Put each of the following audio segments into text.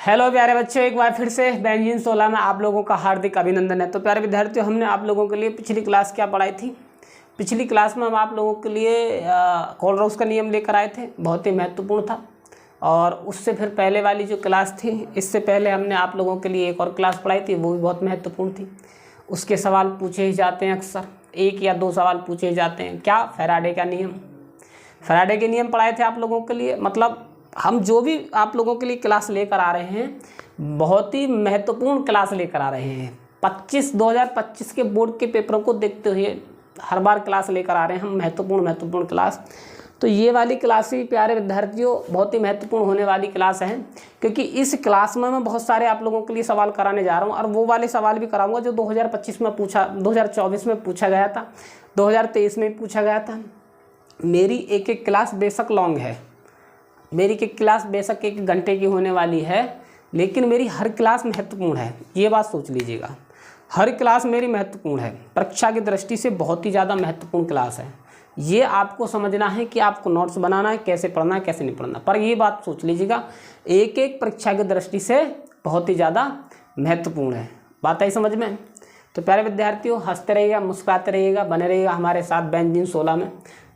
Hello प्यारे बच्चों, एक बार फिर से बेंजीन 16 में आप लोगों का हार्दिक अभिनंदन है। तो प्यारे विद्यार्थियों, हमने आप लोगों के लिए पिछली क्लास क्या पढ़ाई थी। पिछली क्लास में हम आप लोगों के लिए कोलरोस का नियम लेकर आए थे, बहुत ही महत्वपूर्ण था। और उससे फिर पहले वाली जो क्लास थी, इससे पहले हमने आप लोगों के लिए एक और क्लास पढ़ाई थी, वो भी बहुत महत्वपूर्ण थी। उसके सवाल पूछे ही जाते हैं, अक्सर 1 या 2 सवाल पूछे ही जाते हैं। क्या? फैराडे का नियम। फैराडे के नियम पढ़ाए थे आप लोगों के लिए। मतलब हम जो भी आप लोगों के लिए क्लास लेकर आ रहे हैं, बहुत ही महत्वपूर्ण क्लास लेकर आ रहे हैं। 2025 के बोर्ड के पेपरों को देखते हुए हर बार क्लास लेकर आ रहे हैं हम, महत्वपूर्ण क्लास। तो ये वाली क्लास भी प्यारे विद्यार्थियों बहुत ही महत्वपूर्ण होने वाली क्लास है, क्योंकि इस क्लास में मैं बहुत सारे आप लोगों के लिए सवाल कराने जा रहा हूँ। और वो वाले सवाल भी कराऊंगा जो 2025 में पूछा, 2024 में पूछा गया था, 2023 में पूछा गया था। मेरी एक एक क्लास बेशक लॉन्ग है, मेरी एक क्लास बेशक 1 घंटे की होने वाली है, लेकिन मेरी हर क्लास महत्वपूर्ण है। ये बात सोच लीजिएगा, हर क्लास मेरी महत्वपूर्ण है, परीक्षा की दृष्टि से बहुत ही ज़्यादा महत्वपूर्ण क्लास है। ये आपको समझना है कि आपको नोट्स बनाना है, कैसे पढ़ना है, कैसे नहीं पढ़ना। पर ये बात सोच लीजिएगा, एक एक परीक्षा की दृष्टि से बहुत ही ज़्यादा महत्वपूर्ण है। बात आई समझ में? तो प्यारे विद्यार्थियों, हंसते रहिएगा, मुस्कुराते रहिएगा, बने रहिएगा हमारे साथ बेंजीन 16 में।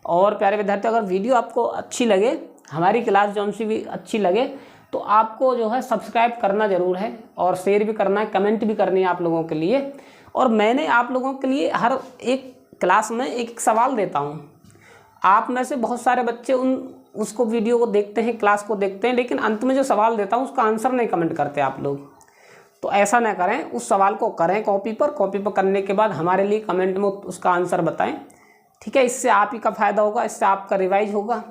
और प्यारे विद्यार्थियों, अगर वीडियो आपको अच्छी लगे, हमारी क्लास जौन सी भी अच्छी लगे, तो आपको जो है सब्सक्राइब करना ज़रूर है, और शेयर भी करना है, कमेंट भी करनी है आप लोगों के लिए। और मैंने आप लोगों के लिए हर एक क्लास में एक सवाल देता हूँ। आप में से बहुत सारे बच्चे उसको वीडियो को देखते हैं, क्लास को देखते हैं, लेकिन अंत में जो सवाल देता हूँ उसका आंसर नहीं कमेंट करते आप लोग। तो ऐसा ना करें, उस सवाल को करें कॉपी पर करने के बाद हमारे लिए कमेंट में उसका आंसर बताएं। ठीक है, इससे आप ही का फ़ायदा होगा, इससे आपका रिवाइज होगा।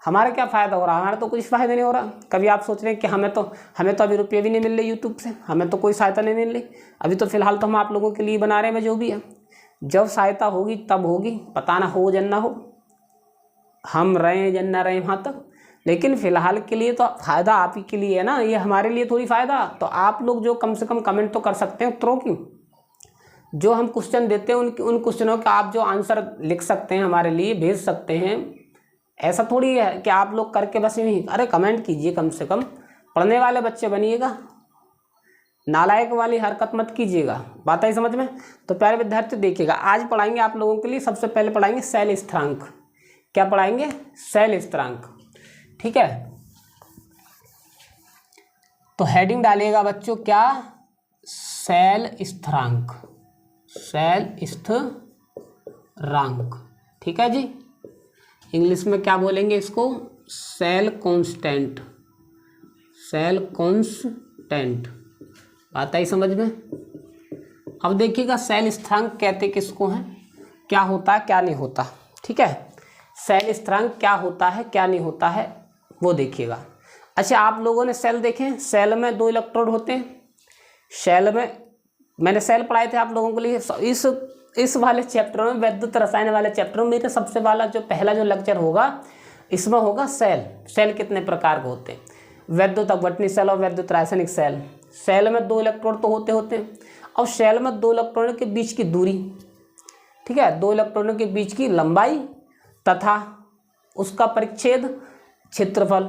हमारा क्या फ़ायदा हो रहा है? हमारा तो कुछ फ़ायदा नहीं हो रहा। कभी आप सोच रहे हैं कि हमें तो अभी रुपये भी नहीं मिल रहे यूट्यूब से, हमें तो कोई सहायता नहीं मिल रही। अभी तो फ़िलहाल तो हम आप लोगों के लिए बना रहे हैं, जो भी है। जब सहायता होगी तब होगी, पता ना हो जन ना हो, हम रहे जन ना रहे वहाँ तक। लेकिन फ़िलहाल के लिए तो फ़ायदा आप ही के लिए है ना, ये हमारे लिए थोड़ी फ़ायदा। तो आप लोग जो कम से कम कमेंट तो कर सकते हैं उत्तरों की। जो हम क्वेश्चन देते हैं उन क्वेश्चनों का आप जो आंसर लिख सकते हैं, हमारे लिए भेज सकते हैं। ऐसा थोड़ी है कि आप लोग करके बस यूँ ही, अरे कमेंट कीजिए, कम से कम पढ़ने वाले बच्चे बनिएगा, नालायक वाली हरकत मत कीजिएगा। बात आई समझ में? तो प्यारे विद्यार्थी देखिएगा, आज पढ़ाएंगे आप लोगों के लिए, सबसे पहले पढ़ाएंगे शैल स्थिरांक। क्या पढ़ाएंगे? शैल स्थिरांक। ठीक है, तो हेडिंग डालिएगा बच्चों, क्या? शैल स्थिरांक, शैल स्थिरांक। ठीक है जी, इंग्लिश में क्या बोलेंगे इसको? शैल कांस्टेंट, शैल कांस्टेंट। बात आई समझ में? अब देखिएगा, शैल स्थिरांक कहते किसको हैं, क्या होता है क्या नहीं होता। ठीक है, शैल स्थिरांक क्या होता है क्या नहीं होता है वो देखिएगा। अच्छा, आप लोगों ने सेल देखे? सेल में 2 इलेक्ट्रोड होते हैं। सेल में मैंने सेल पढ़ाए थे आप लोगों के लिए इस वाले चैप्टर में, विद्युत रसायन वाले चैप्टर में। मेरे सबसे वाला जो पहला जो लेक्चर होगा, इसमें होगा सेल। सेल कितने प्रकार के होते हैं? विद्युत अपघटनी सेल और विद्युत रासायनिक सेल। सेल में 2 इलेक्ट्रोड तो होते हैं। और सेल में 2 इलेक्ट्रॉनों के बीच की दूरी, ठीक है, 2 इलेक्ट्रॉनों के बीच की लंबाई तथा उसका परिच्छेद क्षेत्रफल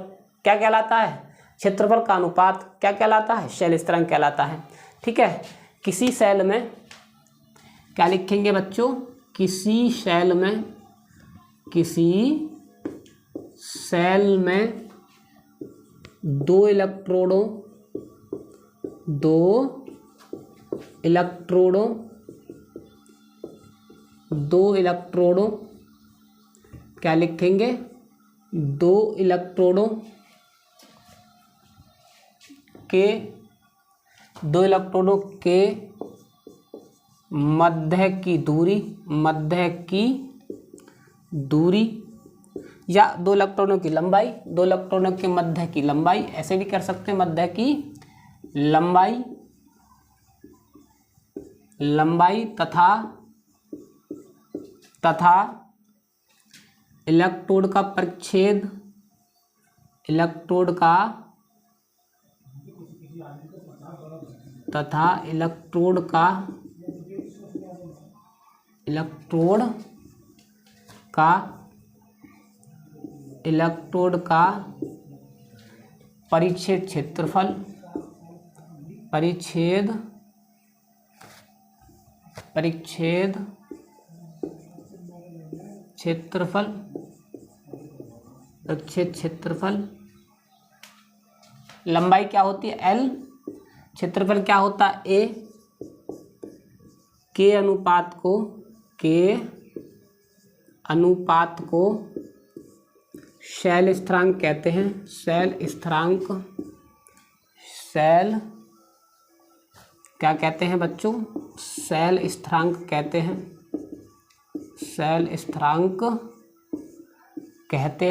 क्या कहलाता है? क्षेत्रफल का अनुपात क्या कहलाता है? शैल स्थिरांक कहलाता है। ठीक है, किसी सेल में क्या लिखेंगे बच्चों? किसी सेल में 2 इलेक्ट्रोडों क्या लिखेंगे? 2 इलेक्ट्रोडों के मध्य की दूरी या 2 इलेक्ट्रॉनों की लंबाई, 2 इलेक्ट्रॉनों के मध्य की लंबाई, ऐसे भी कर सकते हैं, मध्य की लंबाई तथा इलेक्ट्रोड का परिच्छेद, इलेक्ट्रोड का परिच्छेद क्षेत्रफल, परिच्छेद क्षेत्रफल, परिच्छेद क्षेत्रफल, लंबाई क्या होती है L, क्षेत्रफल क्या होता है A, के अनुपात को शैल स्थिरांक कहते हैं। शैल क्या कहते हैं बच्चों? शैल स्थिरांक कहते हैं। शैल स्थिरांक कहते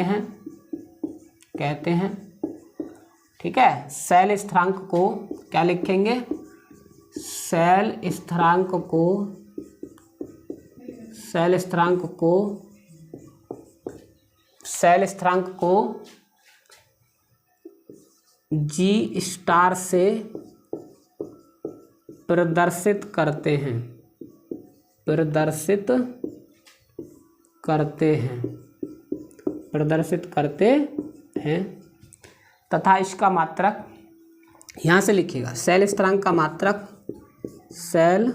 हैं। ठीक है, शैल स्थिरांक को क्या लिखेंगे? शैल स्थिरांक को G स्टार से प्रदर्शित करते हैं तथा इसका मात्रक यहाँ से लिखिएगा। शैल स्थिरांक का मात्रक, शैल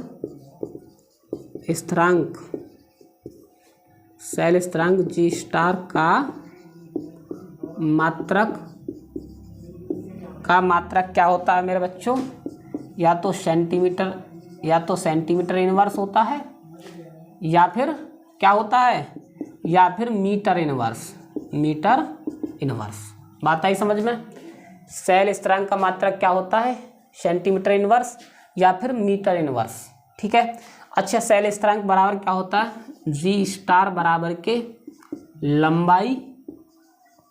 स्थिरांक G स्टार का मात्रक क्या होता है मेरे बच्चों? या तो सेंटीमीटर इनवर्स होता है, या फिर क्या होता है, या फिर मीटर इनवर्स। बात आई समझ में? शैल स्थिरांक का मात्रक क्या होता है? सेंटीमीटर इनवर्स या फिर मीटर इनवर्स। ठीक है। अच्छा, शैल स्थिरांक बराबर क्या होता है? G स्टार बराबर के लंबाई,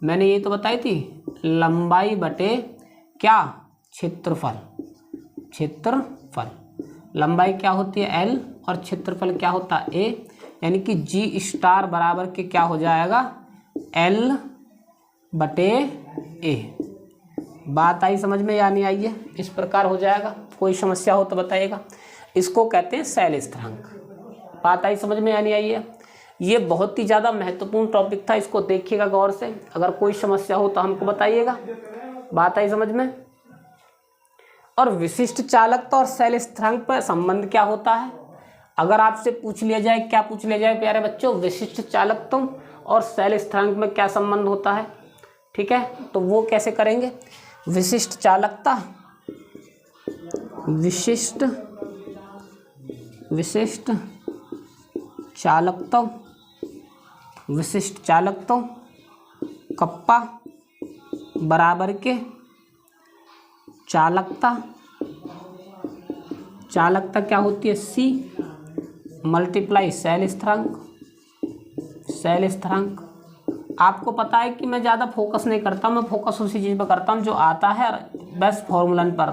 मैंने ये तो बताई थी, लंबाई बटे क्या? क्षेत्रफल। लंबाई क्या होती है L और क्षेत्रफल क्या होता है A, यानी कि G स्टार बराबर के क्या हो जाएगा? L बटे A। बात आई समझ में या नहीं आई है? इस प्रकार हो जाएगा। कोई समस्या हो तो बताइएगा। इसको कहते हैं शैल स्थिरांक। बात आई समझ में या नहीं आई है? ये बहुत ही ज़्यादा महत्वपूर्ण टॉपिक था, इसको देखिएगा गौर से। अगर कोई समस्या हो तो हमको बताइएगा। बात आई समझ में? और विशिष्ट चालकता और शैल स्थिरांक पर संबंध क्या होता है? अगर आपसे पूछ लिया जाए, क्या पूछ लिया जाए प्यारे बच्चों? विशिष्ट चालकता और शैल स्थिरांक में क्या संबंध होता है? ठीक है, तो वो कैसे करेंगे? विशिष्ट चालकता कप्पा बराबर के चालकता क्या होती है? C मल्टीप्लाई शैल स्थिरांक। आपको पता है कि मैं ज़्यादा फोकस नहीं करता, मैं फोकस उसी चीज़ पर करता हूँ जो आता है, बस फॉर्मूलन पर।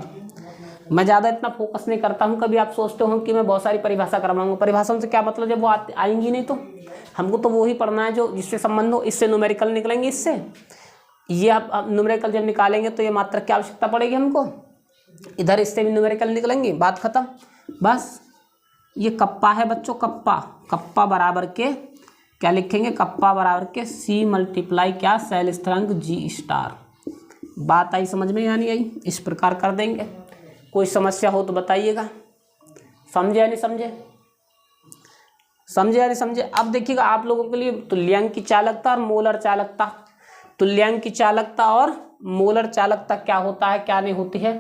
मैं ज़्यादा इतना फोकस नहीं करता हूँ। कभी आप सोचते हो कि मैं बहुत सारी परिभाषा करवाऊंगा, परिभाषाओं से क्या मतलब? जब वो आएंगी नहीं तो हमको तो वो ही पढ़ना है जो जिससे संबंध हो। इससे न्यूमेरिकल निकलेंगे, इससे ये आप न्यूमेरिकल जब निकालेंगे तो ये मात्रक की आवश्यकता पड़ेगी हमको। इधर इससे भी न्यूमेरिकल निकलेंगे, बात खत्म। बस ये कप्पा है बच्चों, कप्पा बराबर के क्या लिखेंगे? कप्पा बराबर के C मल्टीप्लाई क्या? शैल स्थिरांक G स्टार। बात आई समझ में या नहीं आई? इस प्रकार कर देंगे। कोई समस्या हो तो बताइएगा। समझे या नहीं समझे? अब देखिएगा आप लोगों के लिए तुल्यांक की चालकता और मोलर चालकता। तुल्यांक की चालकता और मोलर चालकता क्या होता है, क्या नहीं होती है,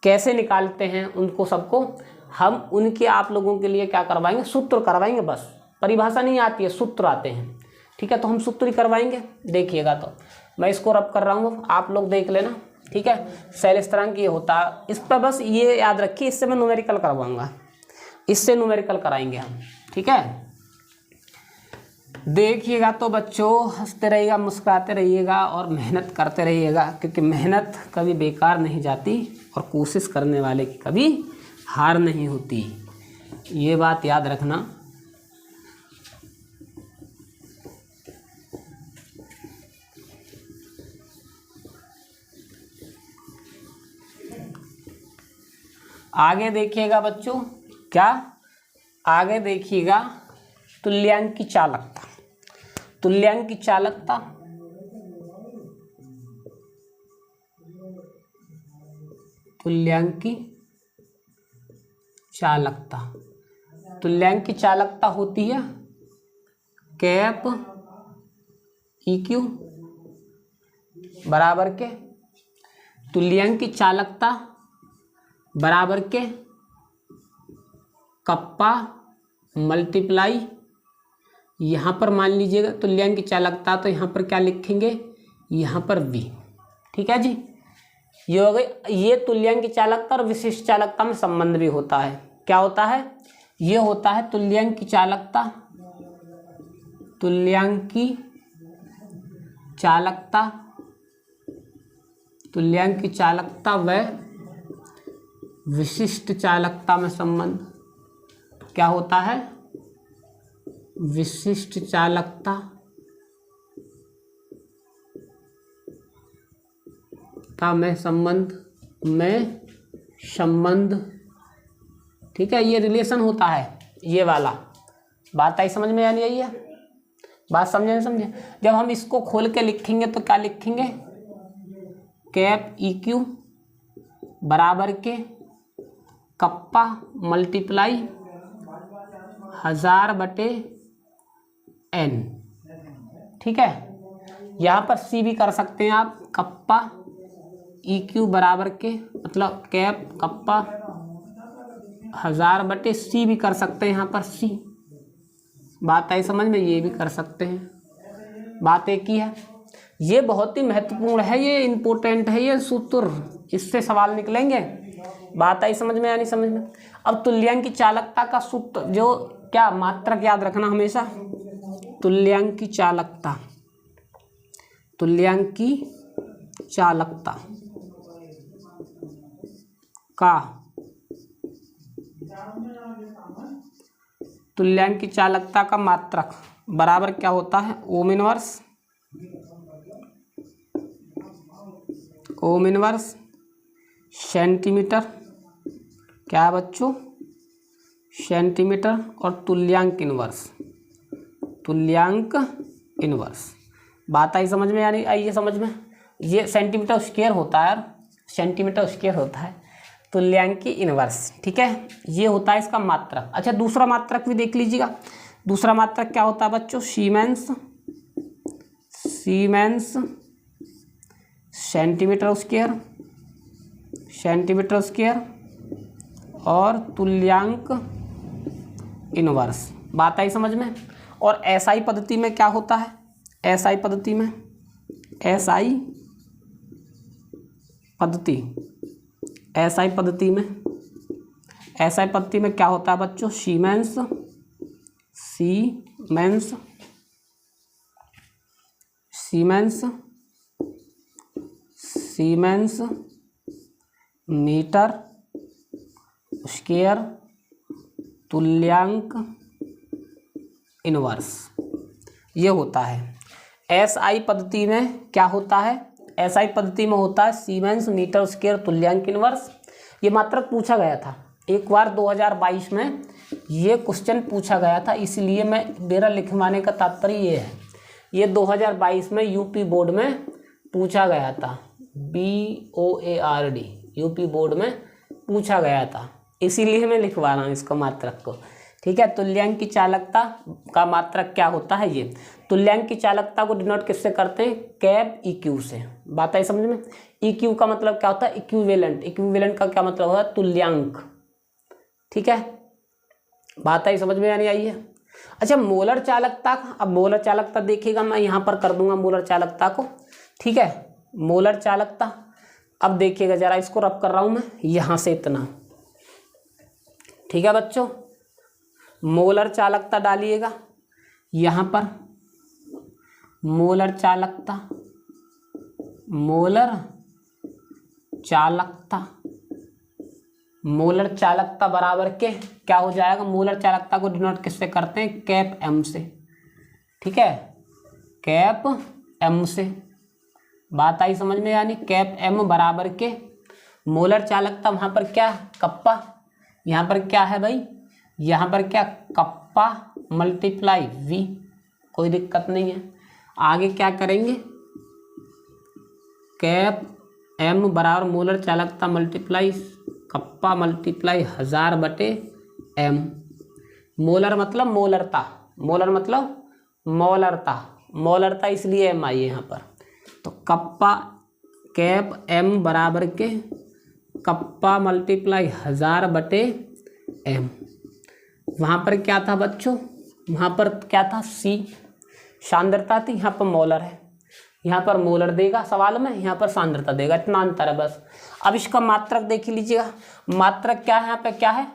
कैसे निकालते हैं, उनको सबको हम उनके आप लोगों के लिए क्या करवाएंगे? सूत्र करवाएंगे। बस परिभाषा नहीं आती है, सूत्र आते हैं। ठीक है, तो हम सूत्र ही करवाएंगे। देखिएगा, तो मैं इसको रब कर रहा हूँ, आप लोग देख लेना। ठीक है, शैल स्थिरांक ये होता है, इस पर बस ये याद रखिए, इससे मैं न्यूमेरिकल करवाऊंगा, इससे न्यूमेरिकल कराएंगे हम। ठीक है, देखिएगा तो बच्चों, हंसते रहिएगा, मुस्कुराते रहिएगा और मेहनत करते रहिएगा, क्योंकि मेहनत कभी बेकार नहीं जाती और कोशिश करने वाले की कभी हार नहीं होती। ये बात याद रखना। आगे देखिएगा बच्चों, क्या आगे देखिएगा? तुल्यांक की चालकता। तुल्यांक की चालकता तुल्यांक की चालकता, तुल्यांक की चालकता होती है कैप EQ बराबर के तुल्यांक की चालकता बराबर के कप्पा मल्टीप्लाई, यहाँ पर मान लीजिएगा तुल्यांक की चालकता, तो यहाँ पर क्या लिखेंगे, यहाँ पर V। ठीक है जी, ये हो गई। ये तुल्यांक की चालकता और विशिष्ट चालकता में संबंध भी होता है। क्या होता है, ये होता है तुल्यांक की चालकता, तुल्यांक की चालकता, तुल्यांक की चालकता व विशिष्ट चालकता में संबंध। क्या होता है, विशिष्ट चालकता का में संबंध, ठीक है, ये रिलेशन होता है, ये वाला। बात आई समझ में, या नहीं आई है? बात समझे नहीं समझे? जब हम इसको खोल के लिखेंगे तो क्या लिखेंगे, कैप EQ बराबर के कप्पा मल्टीप्लाई 1000/n। ठीक है, यहाँ पर C भी कर सकते हैं आप, कप्पा EQ बराबर के, मतलब कैप कप्पा 1000/C भी कर सकते हैं, यहाँ पर C। बात आई समझ में, ये भी कर सकते हैं। बात एक ही है। ये बहुत ही महत्वपूर्ण है, ये इम्पोर्टेंट है, ये सूत्र, इससे सवाल निकलेंगे। बात आई समझ में या नहीं समझ में? अब तुल्यांक की चालकता का सूत्र, जो क्या मात्रक याद रखना हमेशा, तुल्यांक की चालकता, तुल्यांक की चालकता का, तुल्यांक की चालकता का मात्रक बराबर क्या होता है, ओम इनवर्स सेंटीमीटर, क्या है बच्चों, सेंटीमीटर, और तुल्यांक इनवर्स। बात आई समझ में या नहीं आई है समझ में? ये सेंटीमीटर स्क्वायर होता है यार, सेंटीमीटर स्क्वायर होता है तुल्यांक की इनवर्स। ठीक है, ये होता है इसका मात्रक। अच्छा, दूसरा मात्रक भी देख लीजिएगा। दूसरा मात्रक क्या होता है बच्चों, सीमेंस सेंटीमीटर स्क्वायर और तुल्यांक इनवर्स। बात आई समझ में? और SI पद्धति में क्या होता है, SI पद्धति में क्या होता है बच्चों, सीमेंस मीटर स्क्वायर तुल्यांक इनवर्स, ये होता है। SI पद्धति में क्या होता है, SI पद्धति में होता है सीमेंस मीटर स्क्वायर तुल्यांक इनवर्स। ये मात्रक पूछा गया था एक बार 2022 में, ये क्वेश्चन पूछा गया था, इसलिए मेरा लिखवाने का तात्पर्य ये है। ये 2022 में यूपी बोर्ड में पूछा गया था, BOARD यूपी बोर्ड में पूछा गया था, इसीलिए मैं लिखवा रहा हूँ इसको मात्रक को। ठीक है, तुल्यांक की चालकता का मात्रक क्या होता है, ये तुल्यांक की चालकता को डिनोट किससे करते हैं, कैप EQ से। बात आई समझ में? EQ का मतलब क्या होता है, इक्विवेलेंट का क्या मतलब होता है, तुल्यांक। ठीक है, बात आई समझ में या नहीं आई है? अच्छा, मोलर चालकता, अब मोलर चालकता देखिएगा, मैं यहाँ पर कर दूंगा मोलर चालकता को। ठीक है, मोलर चालकता, अब देखिएगा जरा, इसको रब कर रहा हूँ मैं यहाँ से इतना। ठीक है बच्चों, मोलर चालकता डालिएगा यहाँ पर, मोलर चालकता बराबर के क्या हो जाएगा, मोलर चालकता को डिनोट किससे करते हैं, कैप M से। ठीक है, कैप M से। बात आई समझ में, यानी कैप M बराबर के मोलर चालकता, वहाँ पर क्या कप्पा, यहाँ पर क्या है भाई, यहाँ पर क्या कप्पा मल्टीप्लाई V, कोई दिक्कत नहीं है। आगे क्या करेंगे, कैप M बराबर मोलर चालकता multiply kappa multiply 1000/m। Molar मतलब मोलरता, मोलर मतलब मोलरता, मोलरता इसलिए m आई है यहाँ पर। तो कप्पा कैप m बराबर के कप्पा मल्टीप्लाई 1000/m। वहाँ पर क्या था बच्चों, वहाँ पर क्या था, C सांद्रता थी, यहाँ पर मोलर है, यहाँ पर मोलर देगा सवाल में, यहाँ पर सांद्रता देगा, इतना अंतर है बस। अब इसका मात्रक देख लीजिएगा, मात्रक क्या है, यहाँ पे क्या है,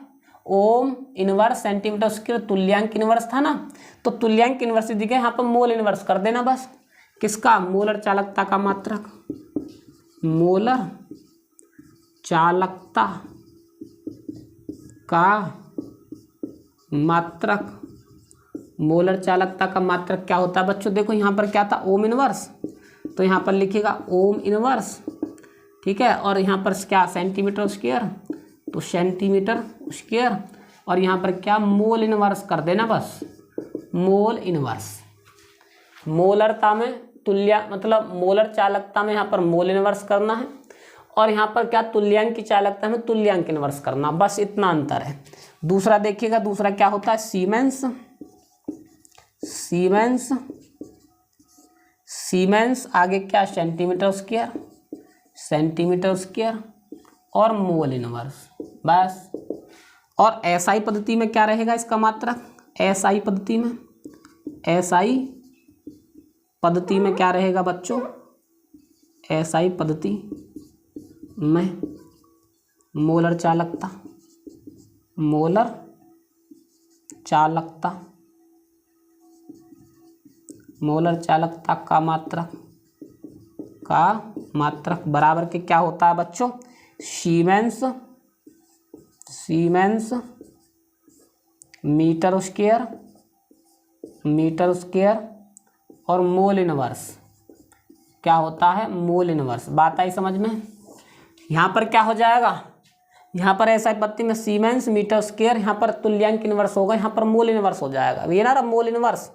ओम इनवर्स सेंटीमीटर स्क्वायर, तुल्यांक इनवर्स था ना, तो तुल्यांक इनवर्स की जगह यहाँ पर मोल इनवर्स कर देना बस। किसका, मोलर चालकता का मात्रक, मोलर चालकता का मात्रक, मोलर चालकता का मात्रक क्या होता है बच्चों, देखो यहाँ पर क्या था, ओम इनवर्स, तो यहाँ पर लिखिएगा ओम इनवर्स, ठीक है, और यहाँ पर क्या, सेंटीमीटर स्क्वायर, तो सेंटीमीटर स्क्वायर, और यहाँ पर क्या, मोल इनवर्स कर देना बस, मोल इनवर्स। मोलरता में तुल्य मतलब मोलर चालकता में यहाँ पर मोल इनवर्स करना है, और यहाँ पर क्या, तुल्यांक की चालकता में तुल्यांक इनवर्स करना, बस इतना अंतर है। दूसरा देखिएगा, दूसरा क्या होता है, सीमेंस, सीमेंस, सीमेंस आगे क्या, सेंटीमीटर स्क्वायर, सेंटीमीटर स्क्वायर और मोल इनवर्स बस। और एसआई पद्धति में क्या रहेगा इसका मात्रक, एसआई पद्धति में, एसआई पद्धति में क्या रहेगा बच्चों, एसआई पद्धति में मोलर चालकता, मोलर चालकता, मोलर चालकता का मात्रक बराबर के क्या होता है बच्चों, siemens, siemens meter square, meter square और मोल इनवर्स, क्या होता है, मोल इनवर्स। बात आई समझ में। यहाँ पर क्या हो जाएगा, यहाँ पर ऐसा पत्ती में सीमेंस मीटर स्क्वायर, यहाँ पर तुल्यांक इनवर्स होगा, यहाँ पर मोल इनवर्स हो जाएगा, ये ना मोल इनवर्स,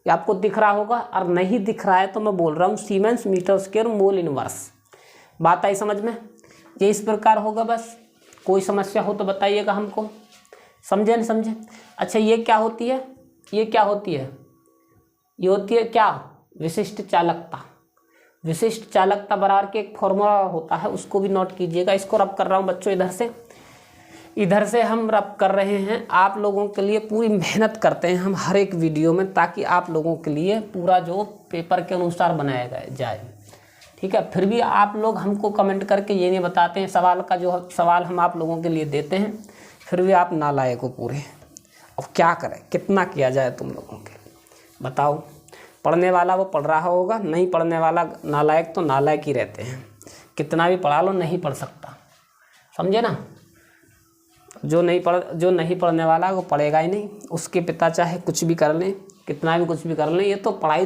ये आपको दिख रहा होगा, और नहीं दिख रहा है तो मैं बोल रहा हूँ siemens meter square mole inverse. बात आई समझ में, ये इस प्रकार होगा बस। कोई समस्या हो तो बताइएगा हमको, समझे नहीं समझे। अच्छा ये क्या होती है, ये क्या होती है, ये होती है क्या, विशिष्ट चालकता। विशिष्ट चालकता बराबर के एक फॉर्मूला होता है, उसको भी नोट कीजिएगा। इसको रब कर रहा हूँ बच्चों, इधर से हम रब कर रहे हैं। आप लोगों के लिए पूरी मेहनत करते हैं हम हर एक वीडियो में, ताकि आप लोगों के लिए पूरा जो पेपर के अनुसार बनाया जाए, ठीक है। फिर भी आप लोग हमको कमेंट करके ये नहीं बताते हैं, सवाल का जो सवाल हम आप लोगों के लिए देते हैं, फिर भी आप नालायक हो पूरे। अब क्या करें, कितना किया जाए तुम लोगों के, बताओ। पढ़ने वाला वो पढ़ रहा होगा, नहीं पढ़ने वाला नालायक तो नालायक ही रहते हैं। कितना भी पढ़ा लो नहीं पढ़ सकता, समझे ना। जो नहीं पढ़ने वाला वो पढ़ेगा ही नहीं, उसके पिता चाहे कुछ भी कर लें, कितना भी कुछ भी कर लें। ये तो पढ़ाई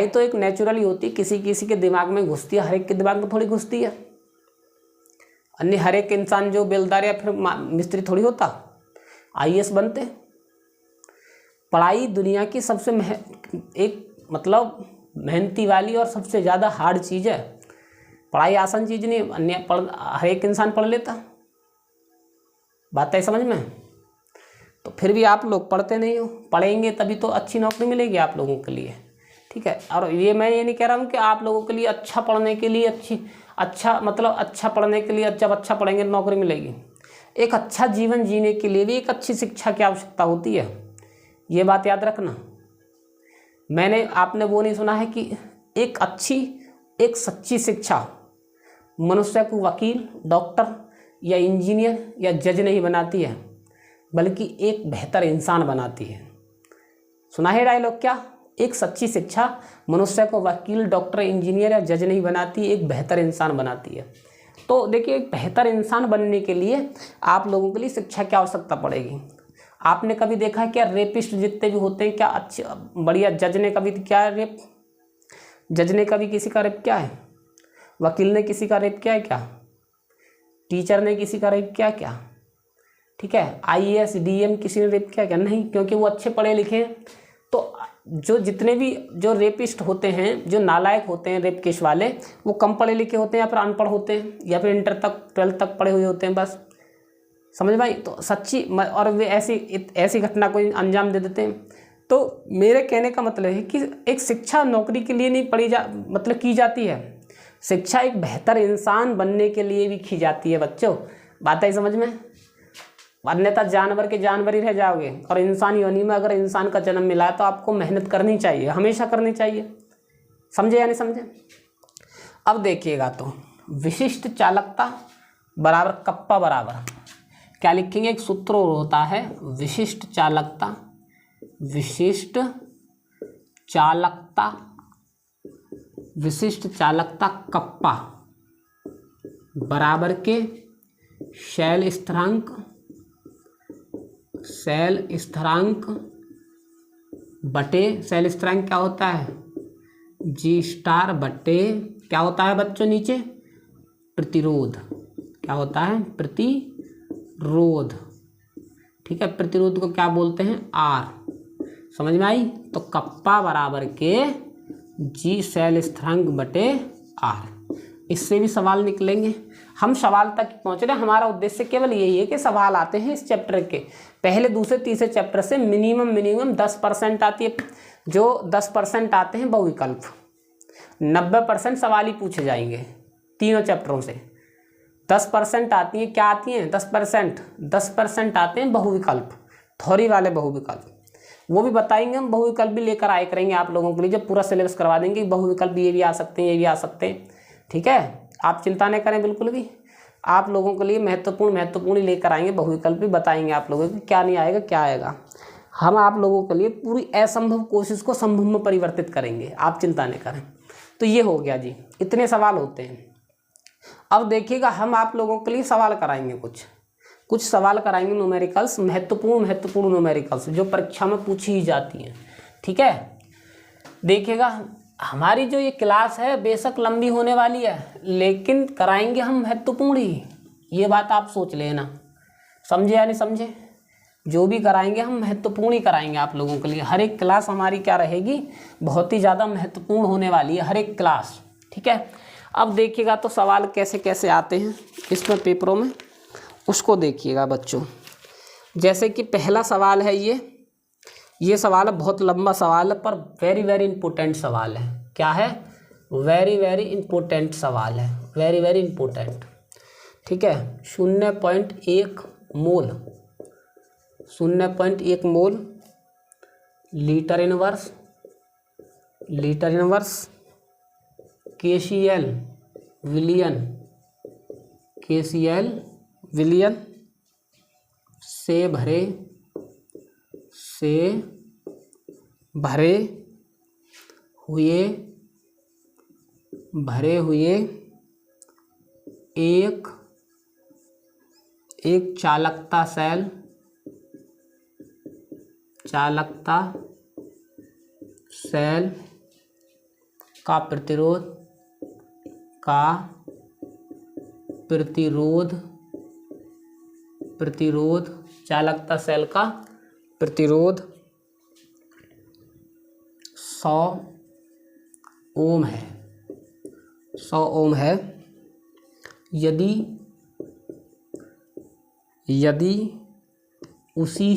तो एक नेचुरली होती है, किसी किसी के दिमाग में घुसती है, हर एक के दिमाग में थोड़ी घुसती है। अन्य हर एक इंसान जो बेलदार या फिर मिस्त्री थोड़ी होता, आईएएस बनते। पढ़ाई दुनिया की सबसे मेहनती वाली और सबसे ज़्यादा हार्ड चीज़ है। पढ़ाई आसान चीज़ नहीं, हर एक इंसान पढ़ लेता। बात है समझ में। तो फिर भी आप लोग पढ़ते नहीं हो, पढ़ेंगे तभी तो अच्छी नौकरी मिलेगी आप लोगों के लिए, ठीक है। और मैं ये नहीं कह रहा हूँ कि आप लोगों के लिए अच्छा पढ़ने के लिए अच्छा पढ़ने के लिए जब अच्छा पढ़ेंगे नौकरी मिलेगी। एक अच्छा जीवन जीने के लिए भी एक अच्छी शिक्षा की आवश्यकता होती है, ये बात याद रखना। आपने वो नहीं सुना है कि एक सच्ची शिक्षा मनुष्य को वकील, डॉक्टर या इंजीनियर या जज नहीं बनाती है, बल्कि एक बेहतर इंसान बनाती है। सुना है डायलॉग क्या, एक सच्ची शिक्षा मनुष्य को वकील, डॉक्टर, इंजीनियर या जज नहीं बनाती, एक बेहतर इंसान बनाती है। तो देखिए, एक बेहतर इंसान बनने के लिए आप लोगों के लिए शिक्षा की आवश्यकता पड़ेगी। आपने कभी देखा है क्या, रेपिस्ट जितने भी होते हैं क्या अच्छे बढ़िया जज ने कभी किसी का रेप किया है? वकील ने किसी का रेप किया है क्या? टीचर ने किसी का रेप किया क्या? ठीक है, आईएएस डीएम किसी ने रेप किया क्या? नहीं, क्योंकि वो अच्छे पढ़े लिखे हैं। तो जो जितने भी जो रेपिस्ट होते हैं, जो नालायक होते हैं रेप केस वाले, वो कम पढ़े लिखे होते हैं या फिर अनपढ़ होते हैं या फिर इंटर तक 12th तक पढ़े हुए होते हैं, बस समझ भाई। तो सच्ची और वे ऐसी घटना को अंजाम दे देते हैं। तो मेरे कहने का मतलब है कि एक शिक्षा नौकरी के लिए नहीं मतलब की जाती है, शिक्षा एक बेहतर इंसान बनने के लिए भी की जाती है बच्चों। बात है समझ में? अन्यथा जानवर के जानवर ही रह जाओगे। और इंसान योनि में अगर इंसान का जन्म मिला है तो आपको मेहनत करनी चाहिए, हमेशा करनी चाहिए। समझे या नहीं समझे? अब देखिएगा तो विशिष्ट चालकता बराबर कप्पा बराबर क्या लिखेंगे? एक सूत्र होता है विशिष्ट चालकता, विशिष्ट चालकता, विशिष्ट चालकता कप्पा बराबर के शैल स्थिरांक, शैल स्थिरांक बटे, शैल स्थिरांक क्या होता है? जी स्टार बटे क्या होता है बच्चों नीचे? प्रतिरोध। क्या होता है? प्रतिरोध। ठीक है, प्रतिरोध को क्या बोलते हैं? आर। समझ में आई? तो कप्पा बराबर के जी शैल स्थिरांक बटे आर। इससे भी सवाल निकलेंगे। हम सवाल तक पहुँच रहे हैं। हमारा उद्देश्य केवल यही है कि सवाल आते हैं इस चैप्टर के पहले, दूसरे, तीसरे चैप्टर से मिनिमम 10% आती है। जो 10% आते हैं बहुविकल्प, 90% सवाल ही पूछे जाएंगे तीनों चैप्टरों से। 10% आती हैं, क्या आती हैं? 10% आते हैं बहुविकल्प, थ्योरी वाले बहुविकल्प। वो भी बताएंगे हम, बहुविकल्प भी लेकर आए करेंगे आप लोगों के लिए, जब पूरा सिलेबस करवा देंगे। बहुविकल्प ये भी आ सकते हैं, ये भी आ सकते हैं। ठीक है, आप चिंता नहीं करें बिल्कुल भी। आप लोगों के लिए महत्वपूर्ण ही लेकर आएंगे, बहुविकल्प भी बताएंगे आप लोगों को क्या नहीं आएगा, क्या आएगा। हम आप लोगों के लिए पूरी असंभव कोशिश को संभव में परिवर्तित करेंगे, आप चिंता नहीं करें। तो ये हो गया जी, इतने सवाल होते हैं। अब देखिएगा, हम आप लोगों के लिए सवाल कराएंगे, कुछ सवाल कराएंगे न्यूमेरिकल्स, महत्वपूर्ण न्यूमेरिकल्स जो परीक्षा में पूछी ही जाती हैं। ठीक है, देखिएगा हमारी जो ये क्लास है बेशक लंबी होने वाली है, लेकिन कराएंगे हम महत्वपूर्ण ही, ये बात आप सोच लेना। समझे या नहीं समझे? जो भी कराएंगे हम महत्वपूर्ण ही कराएंगे आप लोगों के लिए। हर एक क्लास हमारी क्या रहेगी? बहुत ही ज़्यादा महत्वपूर्ण होने वाली है हर एक क्लास। ठीक है, अब देखिएगा तो सवाल कैसे कैसे आते हैं इसमें पेपरों में, उसको देखिएगा बच्चों। जैसे कि पहला सवाल है ये सवाल है, बहुत लंबा सवाल है पर वेरी इंपॉर्टेंट सवाल है। क्या है? वेरी इंपॉर्टेंट सवाल है, वेरी इंपॉर्टेंट। ठीक है, 0.1 मोल, 0.1 मोल लीटर इनवर्स KCl विलियन से भरे हुए एक चालकता सेल का प्रतिरोध चालकता सेल का प्रतिरोध 100 ओम है, 100 ओम है। यदि उसी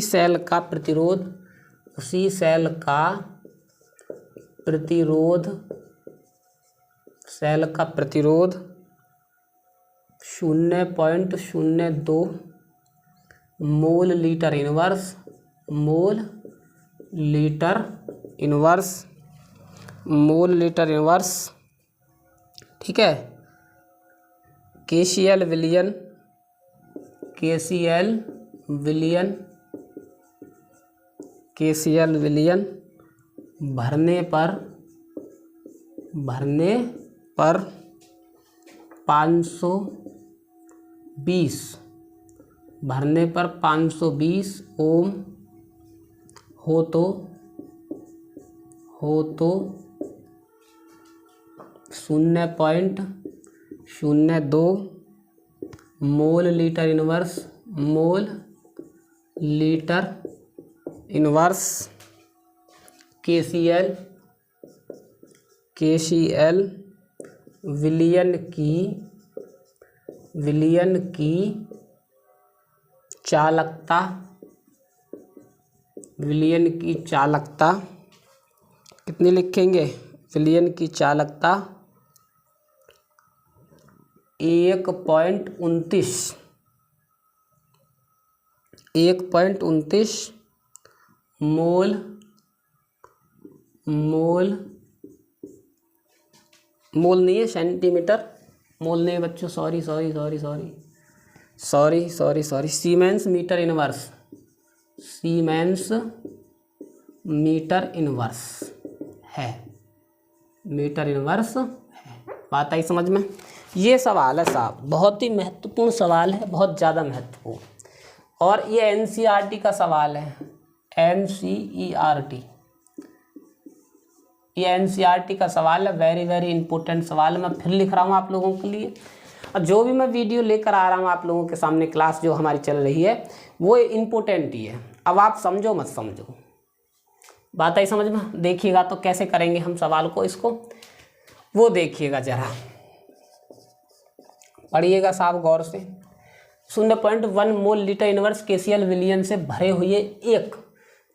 सेल का प्रतिरोध 0.02 मोल लीटर इनवर्स। ठीक है, KCl विलियन भरने पर 520 ओम हो तो 0.02 mole litre mole litre inverse KCl विलियन की चालकता कितनी लिखेंगे? विलियन की चालकता 1.29 मोल नहीं है सेंटीमीटर, मोल नहीं है बच्चों, सॉरी, सीमेंस मीटर इनवर्स है, बात आई समझ में? ये सवाल है साहब, बहुत ही महत्वपूर्ण सवाल है, बहुत ज़्यादा महत्वपूर्ण, और ये एनसीईआरटी का सवाल है, ये एनसीईआरटी का सवाल है, वेरी इंपॉर्टेंट सवाल है। मैं फिर लिख रहा हूँ आप लोगों के लिए, और जो भी मैं वीडियो लेकर आ रहा हूँ आप लोगों के सामने, क्लास जो हमारी चल रही है वो इम्पोर्टेंट ही है। अब आप समझो मत समझो, बात आई समझ में? देखिएगा तो कैसे करेंगे हम सवाल को, इसको वो देखिएगा जरा, पढ़िएगा साहब गौर से। 0.1 मोल लीटर इनवर्स KCl विलियन से भरे हुए एक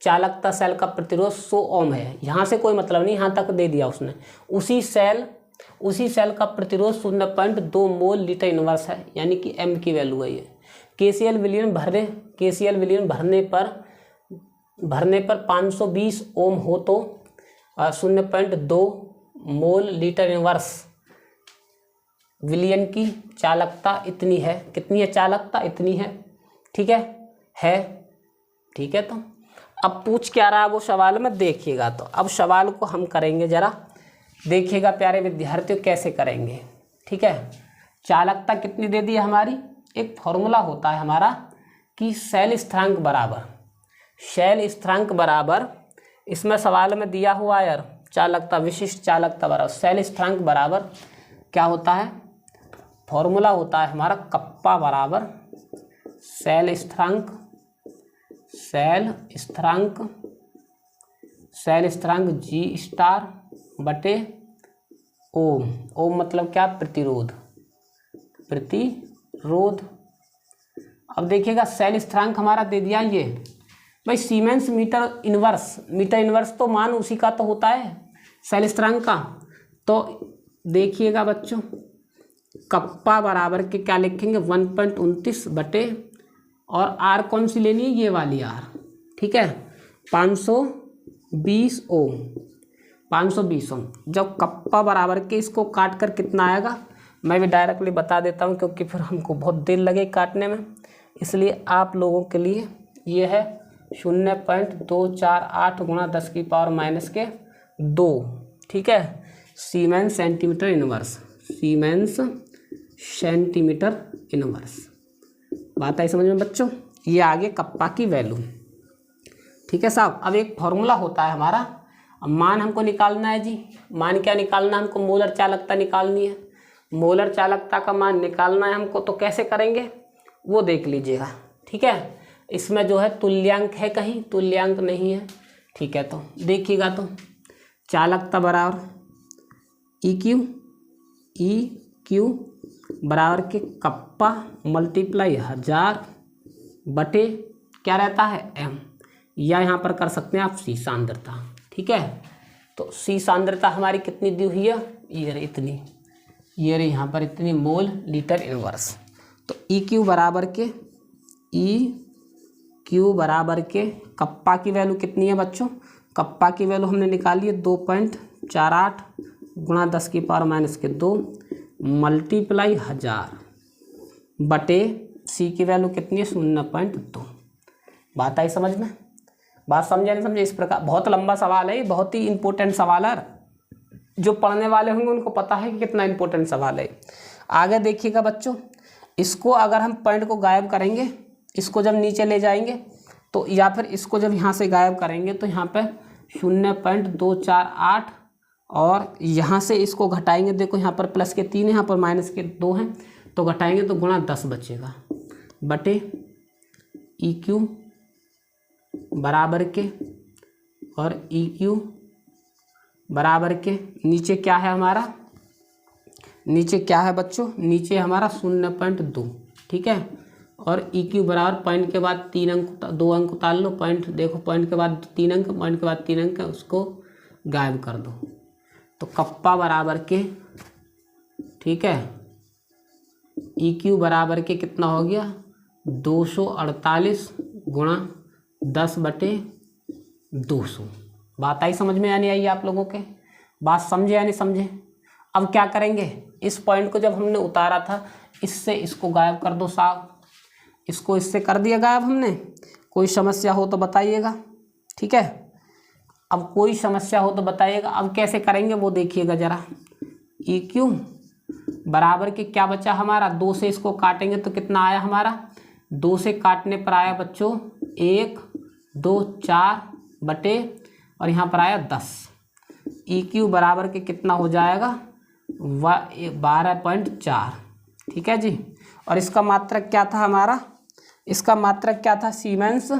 चालकता सेल का प्रतिरोध 100 ओम है। यहाँ से कोई मतलब नहीं, यहाँ तक दे दिया उसने। उसी सेल का प्रतिरोध 0.2 मोल लीटर इनवर्स है, यानी कि M की वैल्यू है ये। KCl विलियन भरने पर 520 ओम हो तो 0.2 मोल लीटर इनवर्स विलियन की चालकता इतनी है। कितनी है चालकता? इतनी है, ठीक है। तो अब पूछ क्या रहा है वो सवाल में, देखिएगा। तो अब सवाल को हम करेंगे, जरा देखिएगा प्यारे विद्यार्थियों कैसे करेंगे, ठीक है। चालकता कितनी दे दी है हमारी, एक फॉर्मूला होता है हमारा कि शैल स्थिरांक बराबर, इसमें सवाल में दिया हुआ यार चालकता, विशिष्ट चालकता बराबर शैल स्थिरांक बराबर क्या होता है, फॉर्मूला होता है हमारा कप्पा बराबर शैल स्थिरांक G स्टार बटे ओम। ओम मतलब क्या? प्रतिरोध। अब देखिएगा शैल स्थिरांक हमारा दे दिया ये भाई, सीमेंस मीटर इनवर्स तो मान उसी का तो होता है शैल स्थिरांक का। तो देखिएगा बच्चों, कप्पा बराबर के क्या लिखेंगे, 1.29 बटे, और आर कौन सी लेनी है, ये वाली आर, ठीक है, 520 ओम। जब कप्पा बराबर के इसको काट कर कितना आएगा, मैं भी डायरेक्टली बता देता हूँ क्योंकि फिर हमको बहुत देर लगे काटने में, इसलिए आप लोगों के लिए ये है 0.248 गुणा 10 की पावर माइनस के 2, ठीक है, सीमेंस सेंटीमीटर इनवर्स। बात आई समझ में बच्चों? ये आगे कप्पा की वैल्यू, ठीक है साहब। अब एक फॉर्मूला होता है हमारा, अब मान हमको निकालना है जी। मान क्या निकालना है हमको? मोलर चालकता निकालनी है। मोलर चालकता का मान निकालना है हमको, तो कैसे करेंगे वो देख लीजिएगा, ठीक है। इसमें जो है तुल्यांक है, कहीं तुल्यांक नहीं है, ठीक है। तो देखिएगा, तो चालकता बराबर ई क्यू बराबर के कप्पा मल्टीप्लाई 1000 बटे क्या रहता है M, या यहाँ पर कर सकते हैं आप C सांद्रता, ठीक है। तो C सांद्रता हमारी कितनी दी हुई है, ये रही इतनी, ये रही यहाँ पर इतनी मोल लीटर इनवर्स। तो ई क्यू बराबर के कप्पा की वैल्यू कितनी है बच्चों? कप्पा की वैल्यू हमने निकाली है 2.48 गुणा 10 की पावर माइनस के 2 मल्टीप्लाई 1000 बटे सी की वैल्यू कितनी है 0.2। बात आई समझ में? बात समझे नहीं समझे? इस प्रकार बहुत लंबा सवाल है, बहुत ही इंपॉर्टेंट सवाल है, जो पढ़ने वाले होंगे उनको पता है कि कितना इंपॉर्टेंट सवाल है। आगे देखिएगा बच्चों, इसको अगर हम पॉइंट को गायब करेंगे, इसको जब नीचे ले जाएंगे तो, या फिर इसको जब यहाँ से गायब करेंगे तो यहाँ पे 0.248 और यहाँ से इसको घटाएंगे, देखो यहाँ पर प्लस के 3 है, यहाँ पर माइनस के 2 हैं, तो घटाएंगे तो गुणा 10 बचेगा बटे ई क्यू बराबर के और ई क्यू बराबर के नीचे क्या है हमारा, नीचे क्या है बच्चों, नीचे हमारा 0.2, ठीक है। और ई क्यू बराबर पॉइंट के बाद 3 अंक 2 अंक उतार लो, पॉइंट देखो, पॉइंट के बाद 3 अंक, पॉइंट के बाद 3 अंक है, उसको गायब कर दो। तो कप्पा बराबर के, ठीक है, ई क्यू बराबर के कितना हो गया 248 गुणा 10/200। बात आई समझ में, या नहीं आई आप लोगों के? बात समझे या नहीं समझे? अब क्या करेंगे, इस पॉइंट को जब हमने उतारा था, इससे इसको गायब कर दो साहब, इसको इससे कर दिया गायब हमने। कोई समस्या हो तो बताइएगा, ठीक है। अब कोई समस्या हो तो बताइएगा। अब कैसे करेंगे वो देखिएगा ज़रा। ई क्यू बराबर के क्या बचा हमारा, 2 से इसको काटेंगे तो कितना आया हमारा, 2 से काटने पर आया बच्चों 1 2 4 बटे, और यहाँ पर आया 10। ई क्यू बराबर के कितना हो जाएगा 12.4, ठीक है जी। और इसका मात्रक क्या था हमारा, इसका मात्रक क्या था, सीमेंस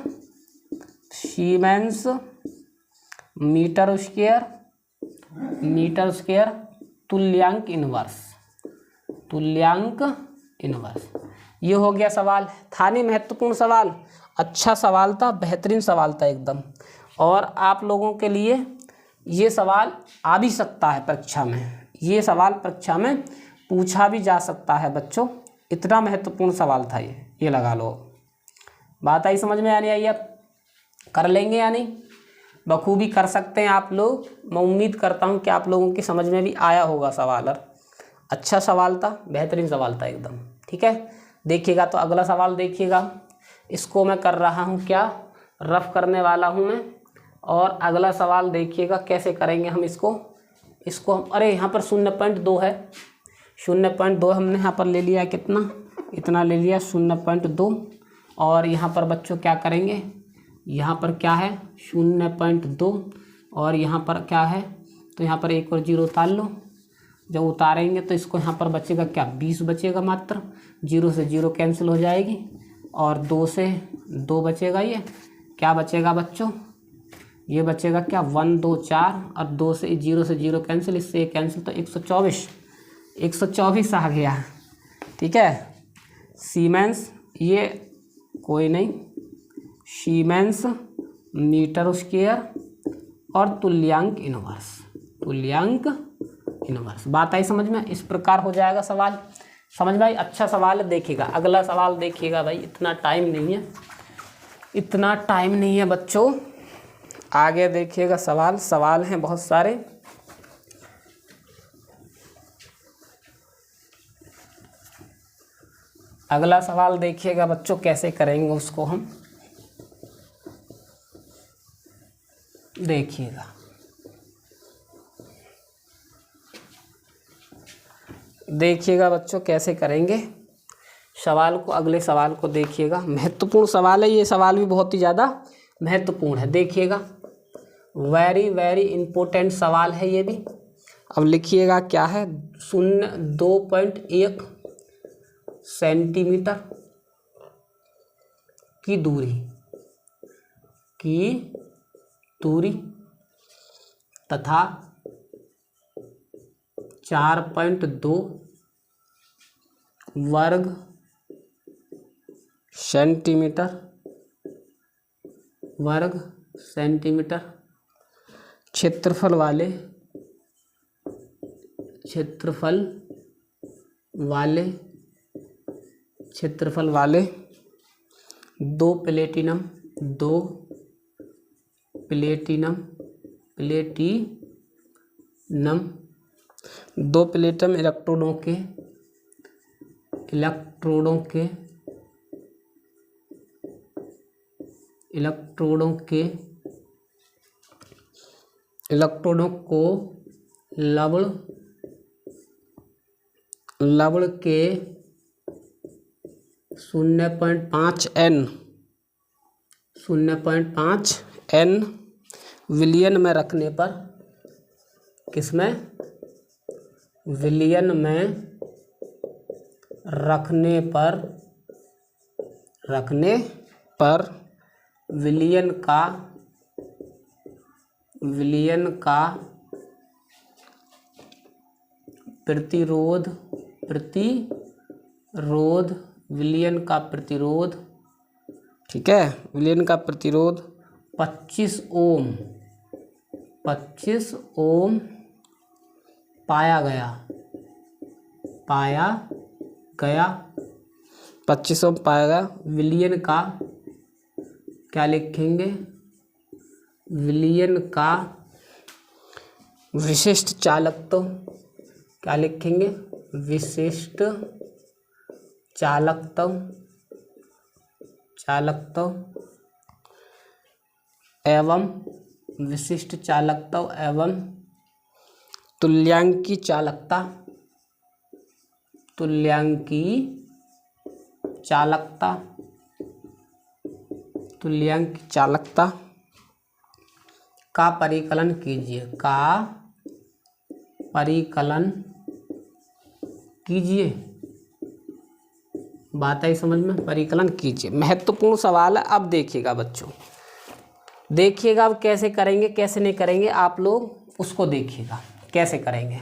मीटर स्क्वायर तुल्यांक इनवर्स। ये हो गया सवाल। था नहीं महत्वपूर्ण सवाल, अच्छा सवाल था, बेहतरीन सवाल था एकदम। और आप लोगों के लिए ये सवाल आ भी सकता है परीक्षा में, ये सवाल परीक्षा में पूछा भी जा सकता है बच्चों, इतना महत्वपूर्ण सवाल था ये लगा लो। बात आई समझ में, या नहीं आई? अब कर लेंगे या नहीं? बखूबी कर सकते हैं आप लोग। मैं उम्मीद करता हूँ कि आप लोगों की समझ में भी आया होगा सवाल। और अच्छा सवाल था, बेहतरीन सवाल था एकदम, ठीक है। देखिएगा तो अगला सवाल देखिएगा, इसको मैं कर रहा हूँ क्या, रफ करने वाला हूँ मैं। और अगला सवाल देखिएगा कैसे करेंगे हम इसको अरे यहाँ पर 0.2 है, 0.2 हमने यहाँ पर ले लिया, कितना, इतना ले लिया 0.2। और यहाँ पर बच्चों क्या करेंगे, यहाँ पर क्या है 0.2, और यहाँ पर क्या है, तो यहाँ पर एक और जीरो उतार लो। जब उतारेंगे तो इसको यहाँ पर बचेगा क्या, 20 बचेगा मात्र, 0 से 0 कैंसिल हो जाएगी, और 2 से 2 बचेगा। ये क्या बचेगा बच्चों, ये बचेगा क्या 1 2 4, और 2 से 0 कैंसिल, इससे ये कैंसिल, तो 124 आ गया, ठीक है। सीमेंस, ये कोई नहीं, सीमेंस मीटर स्क्वायर और तुल्यांक इनवर्स। बात आई समझ में? इस प्रकार हो जाएगा सवाल, समझ में आई? अच्छा सवाल है, देखिएगा अगला सवाल देखिएगा भाई, इतना टाइम नहीं है बच्चों, आगे देखिएगा सवाल हैं बहुत सारे। अगला सवाल देखिएगा बच्चों कैसे करेंगे उसको हम, देखिएगा बच्चों कैसे करेंगे सवाल को। अगले सवाल को देखिएगा, महत्वपूर्ण सवाल है ये, सवाल भी बहुत ही ज़्यादा महत्वपूर्ण है, देखिएगा वेरी वेरी इम्पोर्टेंट सवाल है ये भी। अब लिखिएगा क्या है, 2.1 सेंटीमीटर की दूरी तथा 4.2 वर्ग सेंटीमीटर क्षेत्रफल वाले 2 प्लेटिनम इलेक्ट्रोडों को लवण के 0.5 N विलियन में रखने पर, किसमें, विलियन में रखने पर विलयन का प्रतिरोध विलयन का प्रतिरोध, ठीक है, विलयन का प्रतिरोध 25 ओम पाया गया 25 ओम पाया गया। विलयन का क्या लिखेंगे, विलयन का विशिष्ट चालकत्व, क्या लिखेंगे, विशिष्ट चालकत्व एवं विशिष्ट चालकत्व एवं तुल्यांकी चालकता का परिकलन कीजिए, बात आई समझ में, परिकलन कीजिए। महत्वपूर्ण सवाल है। अब देखिएगा बच्चों, देखिएगा अब कैसे करेंगे, कैसे नहीं करेंगे, आप लोग उसको देखिएगा कैसे करेंगे।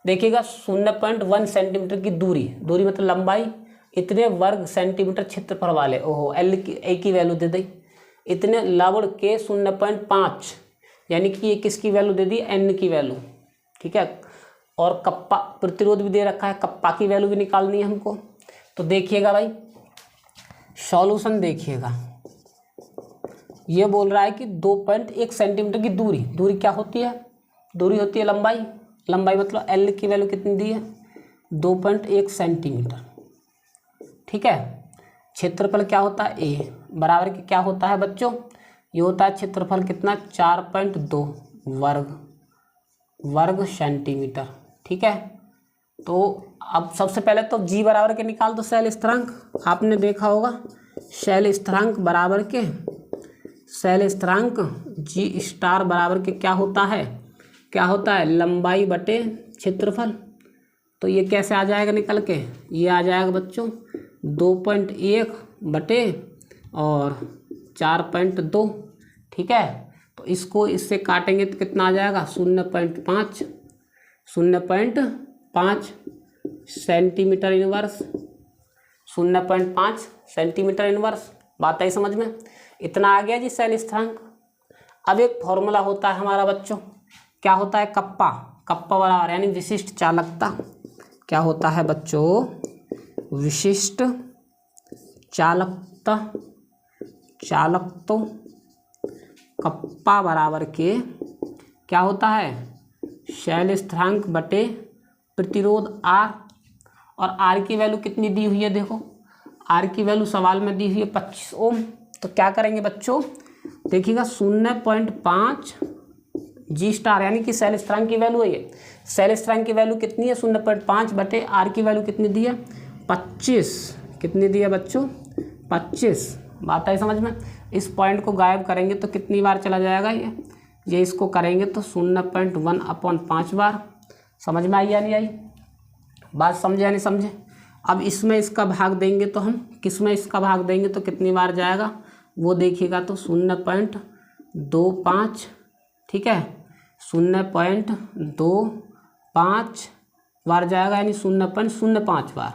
देखिएगा 0.1 सेंटीमीटर की दूरी मतलब लंबाई, इतने वर्ग सेंटीमीटर क्षेत्रफल वाले, ओहो ए की वैल्यू दे दी, इतने लवण के 0.5 यानी कि ये किसकी वैल्यू दे दी, एन की वैल्यू, ठीक है। और कप्पा प्रतिरोध भी दे रखा है, कप्पा की वैल्यू भी निकालनी है हमको। तो देखिएगा भाई सॉल्यूशन देखिएगा, ये बोल रहा है कि 2.1 सेंटीमीटर की दूरी क्या होती है, दूरी होती है लंबाई मतलब एल की वैल्यू कितनी दी है, 2.1 सेंटीमीटर, ठीक है। क्षेत्रफल क्या होता है, ए बराबर के क्या होता है बच्चों, ये होता है क्षेत्रफल कितना, 4.2 वर्ग सेंटीमीटर, ठीक है। तो अब सबसे पहले तो जी बराबर के निकाल दो शैल स्थिरांक, आपने देखा होगा शैल स्थिरांक बराबर के, शैल स्थिरांक जी स्टार बराबर के क्या होता है, लंबाई बटे क्षेत्रफल। तो ये कैसे आ जाएगा निकल के, ये आ जाएगा बच्चों 2.1 बटे और 4.2, ठीक है। तो इसको इससे काटेंगे तो कितना आ जाएगा, 0.5 सेंटीमीटर इनवर्स, 0.5 सेंटीमीटर इनवर्स। बात आई समझ में, इतना आ गया जी शैल स्थिरांक। अब एक फॉर्मूला होता है हमारा बच्चों, क्या होता है, कप्पा बराबर यानी विशिष्ट चालकता, क्या होता है बच्चों, विशिष्ट चालकता कप्पा बराबर के क्या होता है, शैल स्थिरांक बटे प्रतिरोध आर। और आर की वैल्यू कितनी दी हुई है, देखो आर की वैल्यू सवाल में दी हुई है 25 ओम। तो क्या करेंगे बच्चों, देखिएगा 0.5 जी स्टार यानी कि शैल स्थिरांक की वैल्यू है, ये शैल स्थिरांक की वैल्यू कितनी है, 0.5 बटे आर की वैल्यू कितनी दी है, 25, कितनी दी है बच्चों, 25। बात आई समझ में। इस पॉइंट को गायब करेंगे तो कितनी बार चला जाएगा, ये इसको करेंगे तो 0.1/5 बार। समझ में आई या नहीं आई, बात समझे या नहीं समझे। अब इसमें इसका भाग देंगे तो हम किसमें इसका भाग देंगे तो कितनी बार जाएगा, वो देखिएगा तो 0.25, ठीक है, 0.25 बार जाएगा यानी 0.05 बार,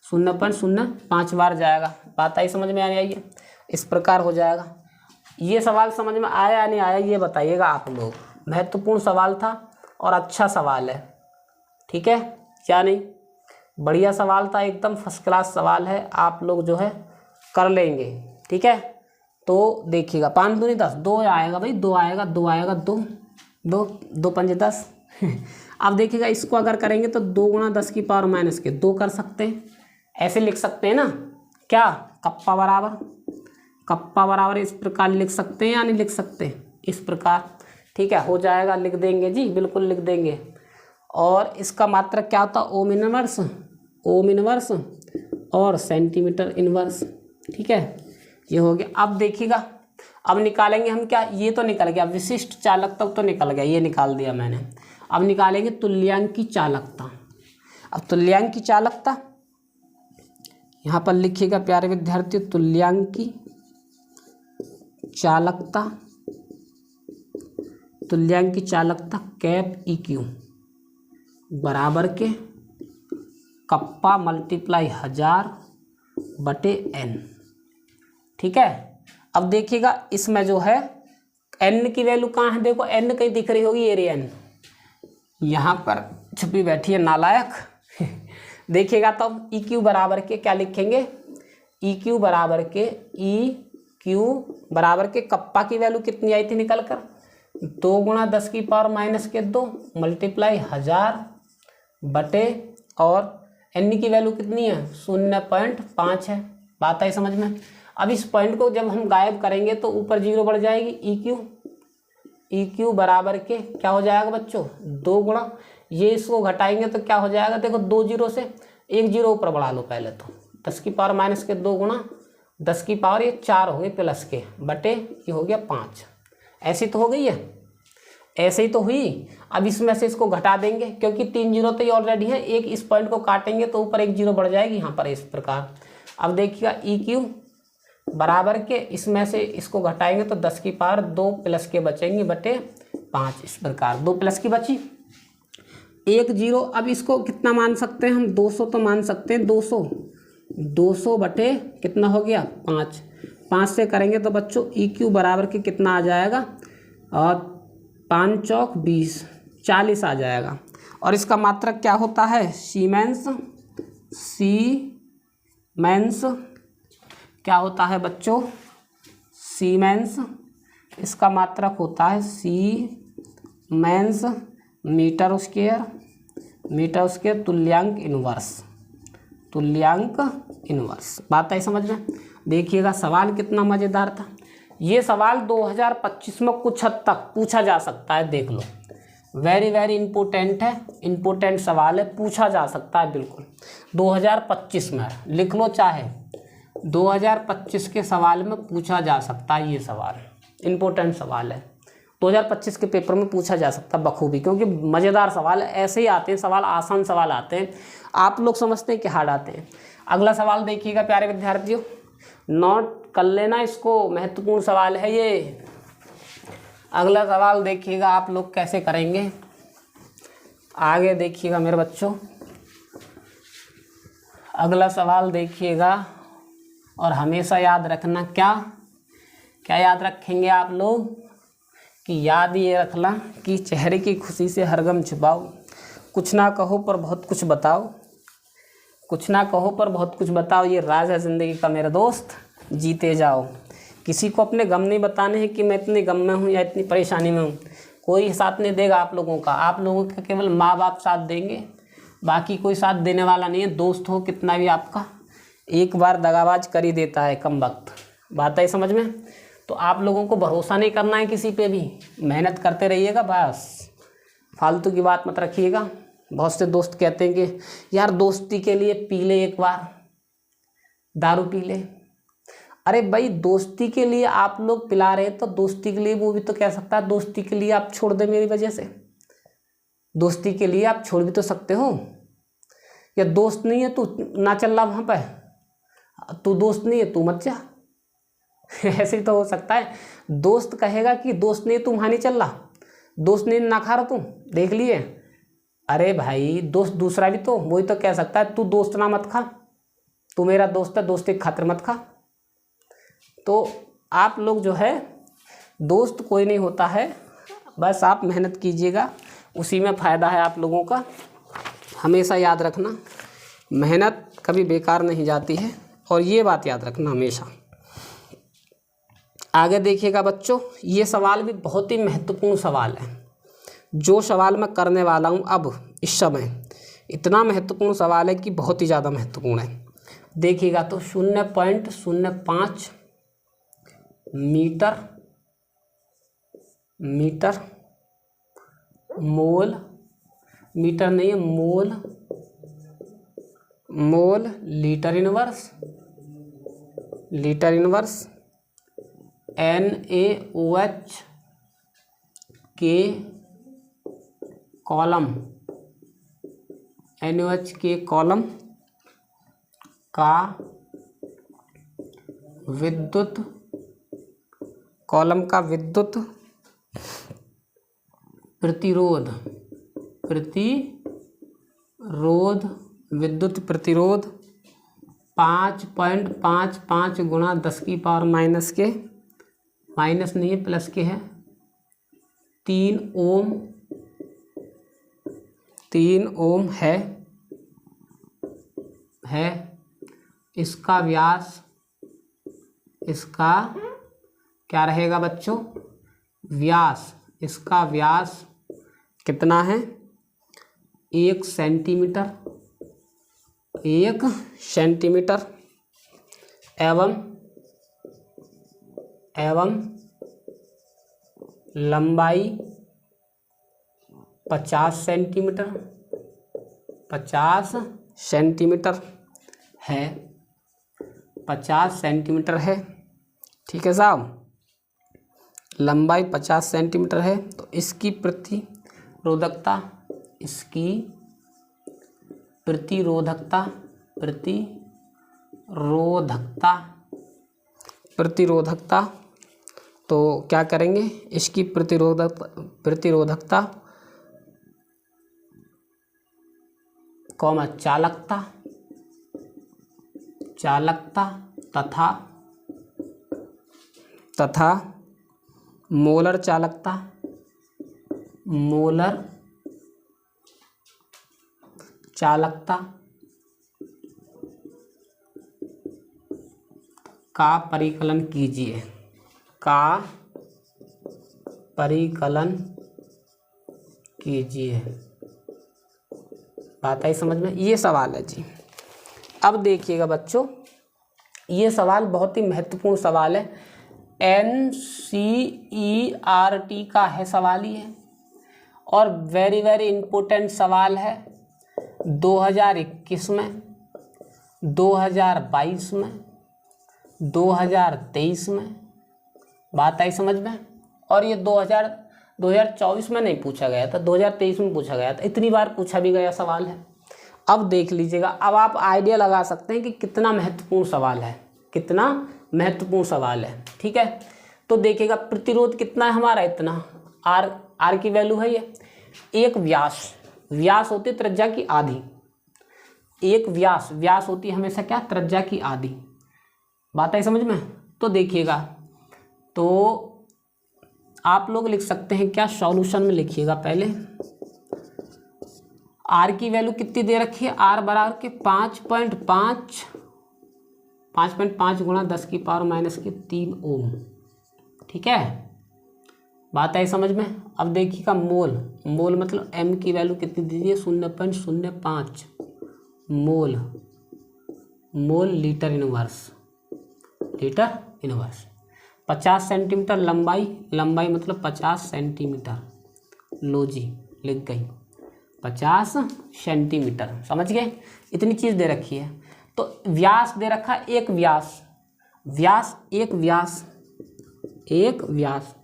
0.05 बार जाएगा। बात आई समझ में आई है, इस प्रकार हो जाएगा। ये सवाल समझ में आया या नहीं आया ये बताइएगा आप लोग। महत्वपूर्ण सवाल था और अच्छा सवाल है, ठीक है क्या नहीं, बढ़िया सवाल था, एकदम फर्स्ट क्लास सवाल है, आप लोग जो है कर लेंगे, ठीक है। तो देखिएगा 5 दूनी 10, 2 आएगा भाई, 2 आएगा, 2 पंजे 10। अब देखिएगा इसको अगर करेंगे तो 2 गुणा 10 की पावर माइनस के 2 कर सकते हैं, ऐसे लिख सकते हैं ना, क्या कप्पा बराबर इस प्रकार लिख सकते हैं या नहीं लिख सकते, इस प्रकार, ठीक है, हो जाएगा, लिख देंगे जी, बिल्कुल लिख देंगे। और इसका मात्रक क्या होता है, ओम इनवर्स और सेंटीमीटर इनवर्स, ठीक है, ये हो गया। अब देखिएगा, अब निकालेंगे हम क्या, ये तो निकल गया विशिष्ट चालकता तो निकल गया, ये निकाल दिया मैंने। अब निकालेंगे तुल्यांकी चालकता। अब तुल्यांकी चालकता यहाँ पर लिखिएगा प्यारे विद्यार्थियों, तुल्यांकी चालकता, तुल्यांक की चालकता कैप EQ बराबर के कप्पा मल्टीप्लाई 1000 बटे n। ठीक है, अब देखिएगा इसमें जो है n की वैल्यू कहाँ है, देखो n कहीं दिख रही होगी, एरिया n यहाँ पर छुपी बैठी है नालायक। देखिएगा तो अब EQ बराबर के क्या लिखेंगे, EQ बराबर के कप्पा की वैल्यू कितनी आई थी निकल कर, 2 गुणा 10 की पावर माइनस के 2 मल्टीप्लाई 1000 बटे, और n की वैल्यू कितनी है 0.5 है। बात आई समझ में। अब इस पॉइंट को जब हम गायब करेंगे तो ऊपर 0 बढ़ जाएगी, EQ बराबर के क्या हो जाएगा बच्चों, 2 गुणा, ये इसको घटाएंगे तो क्या हो जाएगा, देखो 2 जीरो से 1 जीरो ऊपर बढ़ा लो पहले, तो 10 की पावर माइनस के 2 गुणा 10 की पावर, ये 4 हो गए प्लस के बटे, ये हो गया 5। ऐसी तो हो गई है, ऐसे ही तो हुई। अब इसमें से इसको घटा देंगे क्योंकि 3 जीरो तो ये ऑलरेडी है, एक इस पॉइंट को काटेंगे तो ऊपर 1 जीरो बढ़ जाएगी यहाँ पर, इस प्रकार। अब देखिएगा EQ बराबर के इसमें से इसको घटाएंगे तो 10 की पावर 2 प्लस के बचेंगे बटे 5, इस प्रकार 2 प्लस की बची 1 जीरो। अब इसको कितना मान सकते हैं हम, 200 तो मान सकते हैं, 200 बटे कितना हो गया 5 से करेंगे तो बच्चों EQ बराबर के कितना आ जाएगा, और 5 चौक 20, 40 आ जाएगा। और इसका मात्रक क्या होता है, सीमेंस क्या होता है बच्चों, सीमेंस। इसका मात्रक होता है सीमेंस मीटर स्क्वायर तुल्यांक इनवर्स। बात आई समझ में। देखिएगा सवाल कितना मज़ेदार था। ये सवाल 2025 में कुछ हद तक पूछा जा सकता है, देख लो, वेरी वेरी इम्पोर्टेंट है, इम्पोर्टेंट सवाल है, पूछा जा सकता है बिल्कुल 2025 में, लिख लो चाहे 2025 के सवाल में पूछा जा सकता है। ये सवाल इम्पोर्टेंट सवाल है, 2025 के पेपर में पूछा जा सकता है बखूबी, क्योंकि मज़ेदार सवाल ऐसे ही आते हैं, सवाल आसान सवाल आते हैं, आप लोग समझते हैं कि हार्ड आते हैं। अगला सवाल देखिएगा प्यारे विद्यार्थियों, नोट कर लेना इसको, महत्वपूर्ण सवाल है ये। अगला सवाल देखिएगा आप लोग कैसे करेंगे, आगे देखिएगा मेरे बच्चों। अगला सवाल देखिएगा और हमेशा याद रखना, क्या याद रखेंगे आप लोग, कि याद ये रखना कि चेहरे की खुशी से हर गम छुपाओ, कुछ ना कहो पर बहुत कुछ बताओ, ये राज है ज़िंदगी का मेरे दोस्त, जीते जाओ। किसी को अपने गम नहीं बताने हैं कि मैं इतने गम में हूँ या इतनी परेशानी में हूँ, कोई साथ नहीं देगा आप लोगों का, आप लोगों का केवल माँ बाप साथ देंगे, बाकी कोई साथ देने वाला नहीं है। दोस्त हो कितना भी आपका, एक बार दगाबाज कर ही देता है कम वक्त। बात है समझ में। तो आप लोगों को भरोसा नहीं करना है किसी पे भी, मेहनत करते रहिएगा बस, फालतू की बात मत रखिएगा। बहुत से दोस्त कहते हैं कि यार दोस्ती के लिए पी ले, एक बार दारू पी ले। अरे भाई दोस्ती के लिए आप लोग पिला रहे हैं तो दोस्ती के लिए वो भी तो कह सकता है दोस्ती के लिए आप छोड़ दे मेरी वजह से, दोस्ती के लिए आप छोड़ भी तो सकते हो। या दोस्त नहीं है तू ना चल रहा वहाँ पर, तू दोस्त नहीं है तू मत जा। ऐसे ही तो हो सकता है, दोस्त कहेगा कि दोस्त नहीं तुम वहाँ नहीं चल रहा, दोस्त नहीं ना खा रहा तुम, देख लिए। अरे भाई दोस्त दूसरा भी तो वही तो कह सकता है तू दोस्त ना मत खा, तू मेरा दोस्त है, दोस्ती की खातिर मत खा। तो आप लोग जो है, दोस्त कोई नहीं होता है, बस आप मेहनत कीजिएगा, उसी में फ़ायदा है आप लोगों का। हमेशा याद रखना, मेहनत कभी बेकार नहीं जाती है, और ये बात याद रखना हमेशा। आगे देखिएगा बच्चों, ये सवाल भी बहुत ही महत्वपूर्ण सवाल है, जो सवाल मैं करने वाला हूँ अब इस समय, इतना महत्वपूर्ण सवाल है कि बहुत ही ज़्यादा महत्वपूर्ण है। देखिएगा तो 0.05 मीटर मोल, मीटर नहीं है मोल लीटर इनवर्स NaOH के कॉलम का विद्युत कॉलम का विद्युत प्रतिरोध विद्युत प्रतिरोध 5.55 गुणा 10 की पावर माइनस के, माइनस नहीं है प्लस के है, 3 ओम है। इसका व्यास, इसका क्या रहेगा बच्चों, व्यास, इसका व्यास कितना है, 1 सेंटीमीटर, 1 सेंटीमीटर एवं लंबाई 50 सेंटीमीटर, 50 सेंटीमीटर है, 50 सेंटीमीटर है। ठीक है साहब, लंबाई 50 सेंटीमीटर है। तो इसकी प्रतिरोधकता, इसकी प्रतिरोधकता तो क्या करेंगे, इसकी प्रतिरोधकता कॉमा चालकता तथा मोलर चालकता का परिकलन कीजिए। बात आई समझ में? ये सवाल है जी। अब देखिएगा बच्चों, ये सवाल बहुत ही महत्वपूर्ण सवाल है, NCERT का है सवाल ही है, और वेरी वेरी इम्पोर्टेंट सवाल है 2021 में, 2022 में, 2023 में। बात आई समझ में? और ये 2024 में नहीं पूछा गया था, 2023 में पूछा गया था। इतनी बार पूछा भी गया सवाल है। अब देख लीजिएगा, अब आप आइडिया लगा सकते हैं कि कितना महत्वपूर्ण सवाल है, कितना महत्वपूर्ण सवाल है। ठीक है, तो देखिएगा प्रतिरोध कितना है हमारा, इतना आर की वैल्यू है ये। एक व्यास होती है त्रिज्या की आधी, एक व्यास होती है हमेशा क्या, त्रिज्या की आधी। बात आई समझ में? तो देखिएगा, तो आप लोग लिख सकते हैं क्या, सॉल्यूशन में लिखिएगा पहले। आर की वैल्यू कितनी दे रखी है, आर बराबर के 5.5 गुणा 10 की पावर माइनस के 3 ओम। ठीक है, बात आई समझ में? अब देखिएगा मोल मतलब एम की वैल्यू कितनी दीजिए, 0.05 मोल लीटर इनवर्स। 50 सेंटीमीटर लंबाई मतलब 50 सेंटीमीटर। लो जी, लिख गई 50 सेंटीमीटर। समझ गए? इतनी चीज़ दे रखी है। तो व्यास दे रखा है, एक व्यास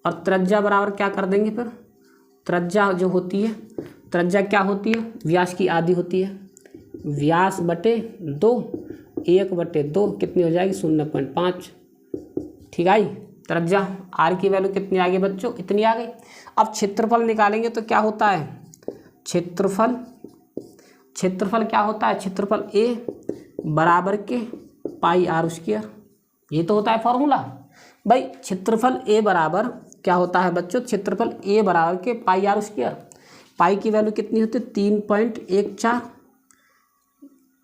और त्रिज्या बराबर क्या कर देंगे फिर, त्रिज्या जो होती है, त्रिज्या क्या होती है, व्यास की आधी होती है। व्यास बटे 2, 1/2 कितनी हो जाएगी, 0.5। ठीक है, त्रिज्या आर की वैल्यू कितनी आ गई बच्चों, इतनी आ गई। अब क्षेत्रफल निकालेंगे तो क्या होता है, क्षेत्रफल क्या होता है, क्षेत्रफल ए बराबर के पाई आर स्क्वायर। ये तो होता है फॉर्मूला भाई। क्षेत्रफल ए बराबर क्या होता है बच्चों, क्षेत्रफल ए बराबर के पाई आर स्क्वायर। पाई की वैल्यू कितनी होती है, 3.14,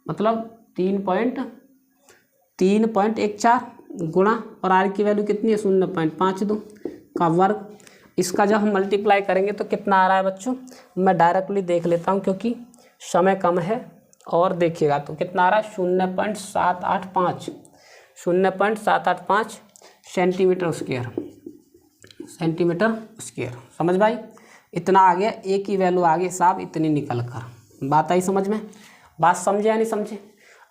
मतलब 3.14 गुणा, और आर की वैल्यू कितनी है, 0.52 का वर्ग। इसका जब हम मल्टीप्लाई करेंगे तो कितना आ रहा है बच्चों, मैं डायरेक्टली देख लेता हूँ क्योंकि समय कम है। और देखिएगा तो कितना आ रहा है, 0.785 सेंटीमीटर स्क्वायर। समझ भाई, इतना आ गया, ए की वैल्यू आ गई साहब इतनी निकल कर। बात आई समझ में? बात समझे या नहीं समझे?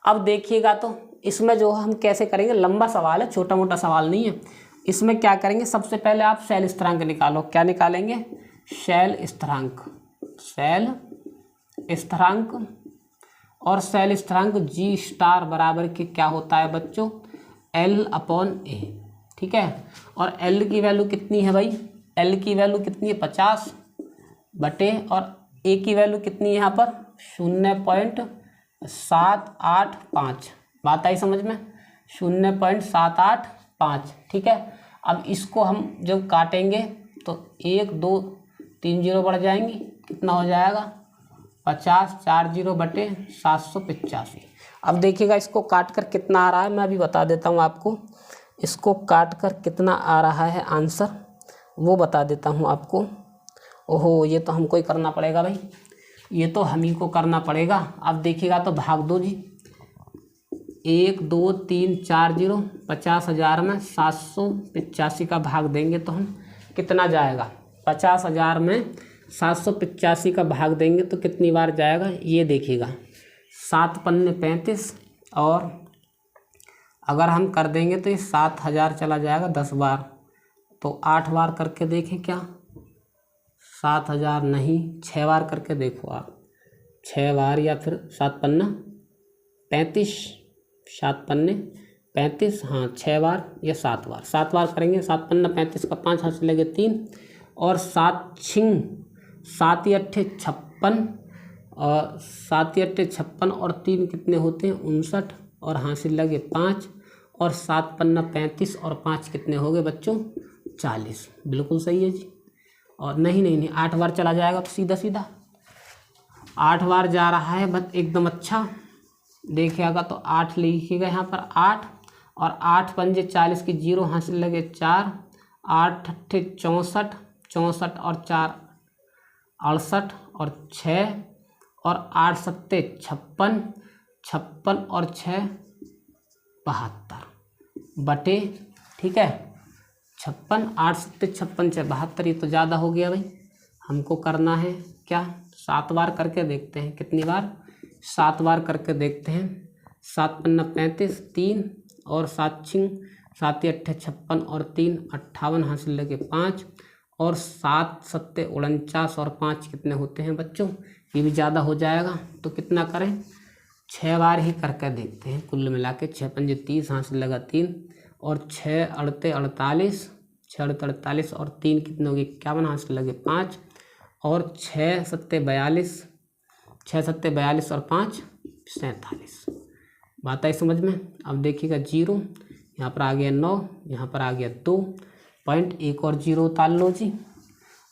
अब देखिएगा तो इसमें जो हम कैसे करेंगे, लंबा सवाल है, छोटा मोटा सवाल नहीं है। इसमें क्या करेंगे, सबसे पहले आप शैल स्थिरांक निकालो। क्या निकालेंगे, शैल स्थिरांक। और शैल स्थिरांक G स्टार बराबर के क्या होता है बच्चों, L/A। ठीक है। और एल की वैल्यू कितनी है भाई, एल की वैल्यू कितनी है 50 बटे, और ए की वैल्यू कितनी है यहाँ पर 0.785। बात आई समझ में, 0.785, ठीक है। अब इसको हम जब काटेंगे तो 1 2 3 जीरो बढ़ जाएंगी, कितना हो जाएगा 50, 4 जीरो बटे 785। अब देखिएगा इसको काट कर कितना आ रहा है, मैं अभी बता देता हूँ आपको। इसको काट कर कितना आ रहा है आंसर वो बता देता हूँ आपको। ओहो, ये तो हमको ही करना पड़ेगा भाई, ये तो हम ही को करना पड़ेगा। अब देखिएगा तो भाग दो जी, 1 2 3 4 जीरो, 50,000 में 785 का भाग देंगे तो हम कितना जाएगा, 50,000 में 785 का भाग देंगे तो कितनी बार जाएगा ये देखिएगा, 7 पन्ने 35, और अगर हम कर देंगे तो ये 7,000 चला जाएगा 10 बार, तो 8 बार करके देखें क्या, 7,000 नहीं 6 बार करके देखो आप, 6 बार, या फिर 7 पन्ना 35, 7 पन्ने 35, हाँ 6 बार या 7 बार, 7 बार करेंगे। 7 पन्ना 35 का 5 हाथ से लगे 3, और 7 छिंग 7 या 8 56, और 7 या 8 56, और 3 कितने होते हैं 59, और हाथ से लगे 5, और 7 पन्ना 35 और 5 कितने हो गए बच्चों 40। बिल्कुल सही है जी। और नहीं 8 बार चला जाएगा तो सीधा सीधा 8 बार जा रहा है बस एकदम अच्छा। देखिएगा तो 8 लिखिएगा यहाँ पर 8, और 8 पंजे 40 की 0 हाथ से लगे 4, 8 अट्ठे 64, 64 और 4 68, और 6, और 8 सत्ते 56, 56 और 6 72 बटे, ठीक है 56, 8 सत्ते 56 6 72, ये तो ज़्यादा हो गया भाई। हमको करना है क्या, 7 बार करके देखते हैं, कितनी बार 7 बार करके देखते हैं। 7 पन्ना 35 3, और 7 छिंग 7 अट्ठे 56, और 3 58 हाथ से लगे 5, और 7 सत्ते 49, और 5 कितने होते हैं बच्चों, ये भी ज़्यादा हो जाएगा, तो कितना करें 6 बार ही करके देखते हैं। कुल मिला के 6 पंजे 30 हाथ से लगा 3, और 6 अड़ते 48, 6 अड़ते 48, और 3 कितने हो गए 51 हाथ से लगे 5, और 6 सत्ते 42, 6 सत्ते 42 और 5 47। बात आई समझ में। अब देखिएगा 0 यहाँ पर आ गया 9, यहाँ पर आ गया 2 पॉइंट, एक और 0 उतार लो जी।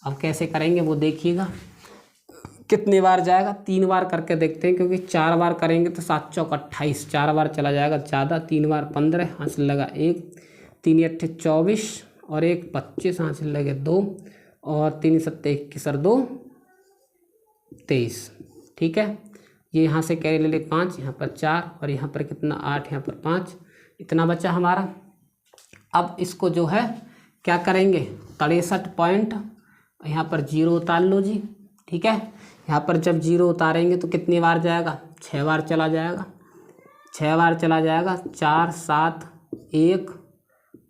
अब कैसे करेंगे वो देखिएगा, कितनी बार जाएगा 3 बार करके देखते हैं, क्योंकि 4 बार करेंगे तो 7 चौक 28, 4 बार चला जाएगा ज़्यादा, 3 बार 15 हाथ से लगा 1, 3 अट्ठे 24, और 1 25 हाथ से लगे 2, और 3 सत्ते 21 और 2 23, ठीक है। ये यहाँ से कैरी ले ले 5, यहाँ पर 4, और यहाँ पर कितना 8, यहाँ पर 5, इतना बचा हमारा। अब इसको जो है क्या करेंगे 63 पॉइंट, यहाँ पर 0 उतार लो जी, ठीक है। यहाँ पर जब 0 उतारेंगे तो कितनी बार जाएगा 6 बार चला जाएगा, 6 बार चला जाएगा, 4 7 1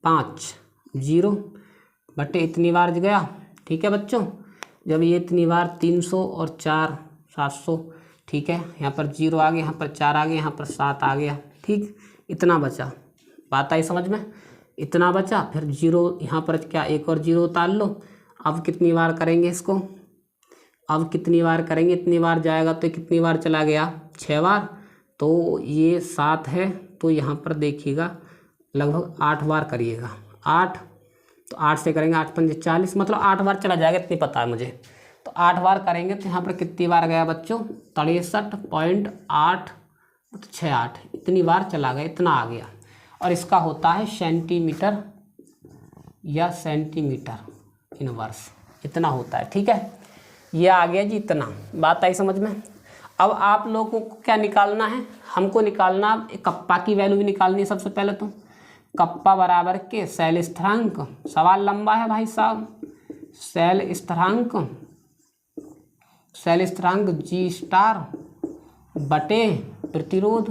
5 0 बटे इतनी बार गया, ठीक है बच्चों। जब ये इतनी बार 300 और 4 700, ठीक है। यहाँ पर 0 आ गया, यहाँ पर 4 आ गया, यहाँ पर 7 आ गया, ठीक, इतना बचा। बात आई समझ में, इतना बचा। फिर 0 यहाँ पर क्या एक और 0 उतार लो। अब कितनी बार करेंगे इसको, अब कितनी बार करेंगे, इतनी बार जाएगा तो कितनी बार चला गया 6 बार, तो ये 7 है, तो यहाँ पर देखिएगा लगभग 8 बार करिएगा, 8, तो 8 से करेंगे 8 पंजे 40, मतलब 8 बार चला जाएगा, इतनी पता है मुझे। तो 8 बार करेंगे तो यहाँ पर कितनी बार गया बच्चों 63.8 68, इतनी बार चला गया, इतना आ गया। और इसका होता है सेंटीमीटर या सेंटीमीटर इनवर्स, इतना होता है, ठीक है। ये आ गया जी इतना। बात आई समझ में। अब आप लोगों को क्या निकालना है, हमको निकालना कप्पा की वैल्यू भी निकालनी है। सबसे पहले तो कप्पा बराबर के शैल स्थिरांक, सवाल लंबा है भाई साहब, शैल स्थिरांक जी स्टार बटे प्रतिरोध,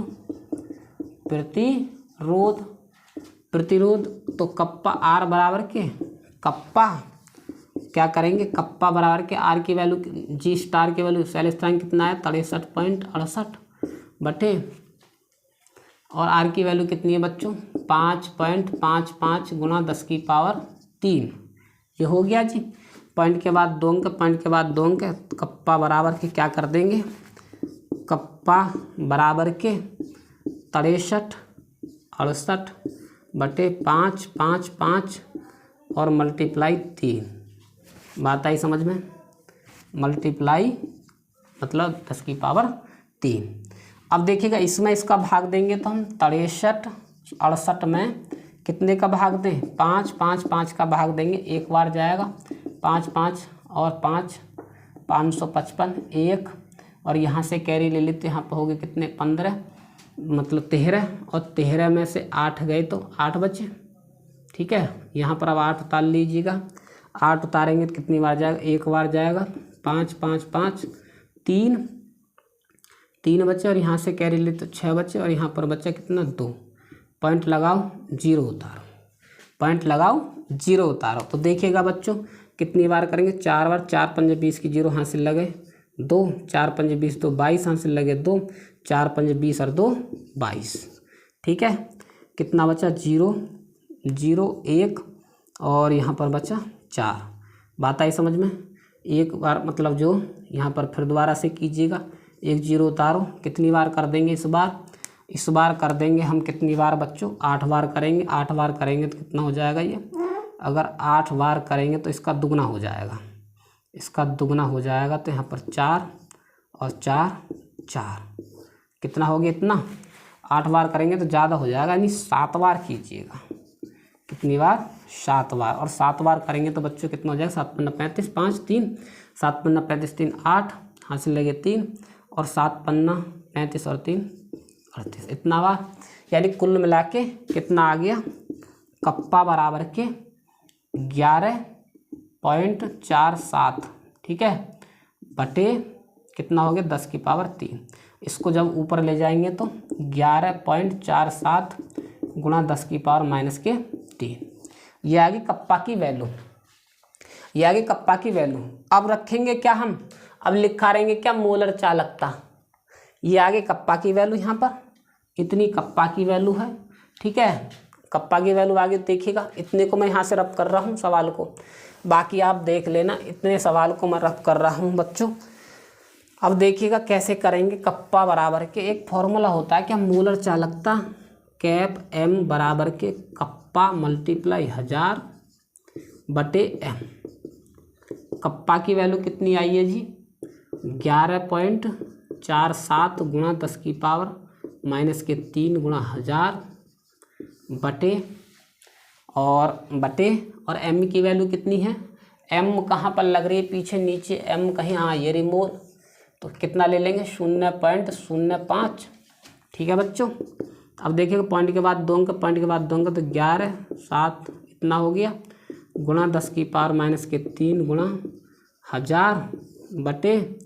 तो कप्पा आर बराबर के कप्पा क्या करेंगे, कप्पा बराबर के आर की वैल्यू जी स्टार की वैल्यू शैल स्थिरांक कितना है 63.68 बटे और आर की वैल्यू कितनी है बच्चों 5.55 गुणा 10 की पावर 3। ये हो गया जी। पॉइंट के बाद 2 अंक, पॉइंट के बाद 2 अंक, तो कप्पा बराबर के क्या कर देंगे, कप्पा बराबर के 63 68 बटे 5 5 5 और मल्टीप्लाई 3। बात आई समझ में, मल्टीप्लाई मतलब 10 की पावर 3। अब देखिएगा इसमें इसका भाग देंगे तो हम 63 68 में कितने का भाग दें 5 5 5 का भाग देंगे, एक बार जाएगा 5 5 और 5 555 1 और यहाँ से कैरी ले लेते, यहाँ पर हो गए कितने 15 मतलब 13 और 13 में से 8 गए तो 8 बचे। ठीक है, यहाँ पर अब 8 उतार लीजिएगा, 8 उतारेंगे तो कितनी बार जाएगा, एक बार जाएगा 5 5 5 3 बचे और यहाँ से कैरी ले तो 6 बचे और यहाँ पर बचा कितना 2। पॉइंट लगाओ 0 उतारो, पॉइंट लगाओ 0 उतारो। तो देखिएगा बच्चों कितनी बार करेंगे, 4 बार, 4 5 20 की 0 हासिल लगे 2, 4 5 20 तो 22 हासिल लगे 2, 4 5 20 और 2 22। ठीक है, कितना बचा 0 0 1 और यहाँ पर बचा 4। बात आई समझ में, एक बार मतलब जो यहाँ पर फिर दोबारा से कीजिएगा, 1 0 उतारो, कितनी बार कर देंगे इस बार कर देंगे हम कितनी बार बच्चों 8 बार करेंगे। 8 बार करेंगे तो कितना हो जाएगा ये, अगर 8 बार करेंगे तो इसका दुगना हो जाएगा, इसका दुगना हो जाएगा तो यहाँ पर 4 और 4 4 कितना हो गया इतना। 8 बार करेंगे तो ज़्यादा हो जाएगा, यानी 7 बार कीजिएगा। कितनी बार 7 बार, और 7 बार करेंगे तो बच्चों कितना हो जाएगा 7 पन्ना 35 5 3 7 पन्ना 35 3 8 हासिल लगे 3 और 7 पन्ना 35 और 3 38, इतना बार। यानी कुल मिला के कितना आ गया, कप्पा बराबर के 11.47। ठीक है, बटे कितना हो गया 10 की पावर 3। इसको जब ऊपर ले जाएंगे तो 11.47 गुणा 10 की पावर माइनस के 3। ये आ गई कप्पा की वैल्यू, ये आ गई कप्पा की वैल्यू। अब रखेंगे क्या हम, अब लिखा रहेंगे क्या मोलर चालकता। ये आगे कप्पा की वैल्यू, यहाँ पर इतनी कप्पा की वैल्यू है। ठीक है, कप्पा की वैल्यू आगे देखिएगा, इतने को मैं यहाँ से रब कर रहा हूँ सवाल को, बाकी आप देख लेना, इतने सवाल को मैं रब कर रहा हूँ बच्चों। अब देखिएगा कैसे करेंगे, कप्पा बराबर के एक फॉर्मूला होता है क्या, मोलर चालकता कैप m बराबर के कप्पा मल्टीप्लाई 1000 बटे m। कप्पा की वैल्यू कितनी आई है जी 11.47 गुणा 10 की पावर माइनस के 3 गुणा 1000 बटे और m की वैल्यू कितनी है, m कहाँ पर लग रही है पीछे नीचे, m कहीं, हाँ ये रिमोल, तो कितना ले लेंगे 0.05। ठीक है बच्चों, अब देखिएगा पॉइंट के बाद 2 अंक, पॉइंट के बाद 2 अंक तो 11 7 इतना हो गया गुणा 10 की पावर माइनस के 3 गुणा 1000 बटे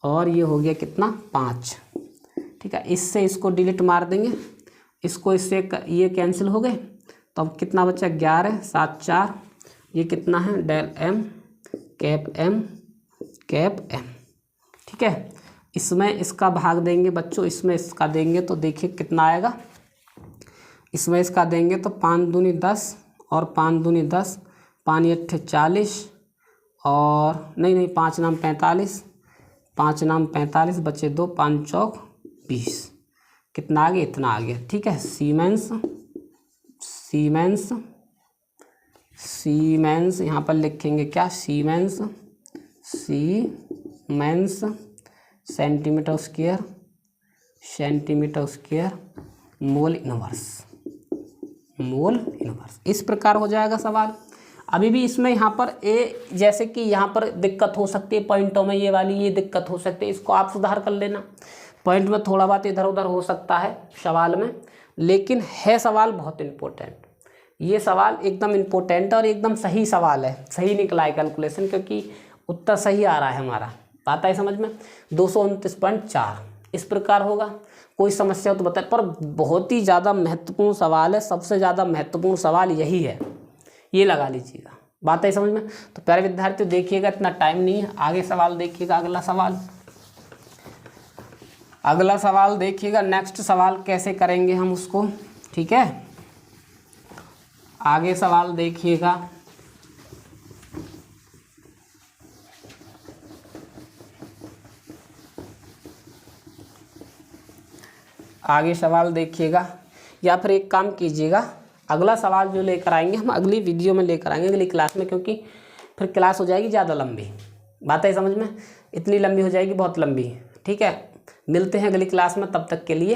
और ये हो गया कितना 5। ठीक है, इससे इसको डिलीट मार देंगे, इसको इससे ये कैंसिल हो गए, तो अब कितना बचा 11 7 4, ये कितना है डेल m कैप m। ठीक है, इसमें इसका भाग देंगे बच्चों, इसमें इसका देंगे तो देखिए कितना आएगा, इसमें इसका देंगे तो 5 दूनी 10 और 5 दूनी 10, 5 8 40 और नहीं 5 नाम 45, 5 नाम 45 बचे 2, 5 चौक 20, कितना आ गया इतना आ गया। ठीक है, सीमेंस यहाँ पर लिखेंगे क्या, siemens centimetre square mole inverse. इस प्रकार हो जाएगा सवाल। अभी भी इसमें यहाँ पर जैसे कि यहाँ पर दिक्कत हो सकती है पॉइंटों में, ये वाली ये दिक्कत हो सकती है, इसको आप सुधार कर लेना। पॉइंट में थोड़ा बात इधर उधर हो सकता है सवाल में, लेकिन है सवाल बहुत इम्पोर्टेंट। ये सवाल एकदम इम्पोर्टेंट और एकदम सही सवाल है, सही निकला है कैलकुलेशन, क्योंकि उत्तर सही आ रहा है हमारा। बात है समझ में, 229.4 इस प्रकार होगा। कोई समस्या हो तो बताए, पर बहुत ही ज़्यादा महत्वपूर्ण सवाल है, सबसे ज़्यादा महत्वपूर्ण सवाल यही है, ये लगा लीजिएगा। बात है समझ में। तो प्यारे विद्यार्थियों देखिएगा, इतना टाइम नहीं है, आगे सवाल देखिएगा। अगला सवाल अगला सवाल देखिएगा, नेक्स्ट सवाल कैसे करेंगे हम उसको, ठीक है। आगे सवाल देखिएगा, आगे सवाल देखिएगा, या फिर एक काम कीजिएगा, अगला सवाल जो लेकर आएंगे हम अगली वीडियो में लेकर आएंगे, अगली क्लास में, क्योंकि फिर क्लास हो जाएगी ज़्यादा लंबी। बात है समझ में, इतनी लंबी हो जाएगी, बहुत लंबी, ठीक है। मिलते हैं अगली क्लास में, तब तक के लिए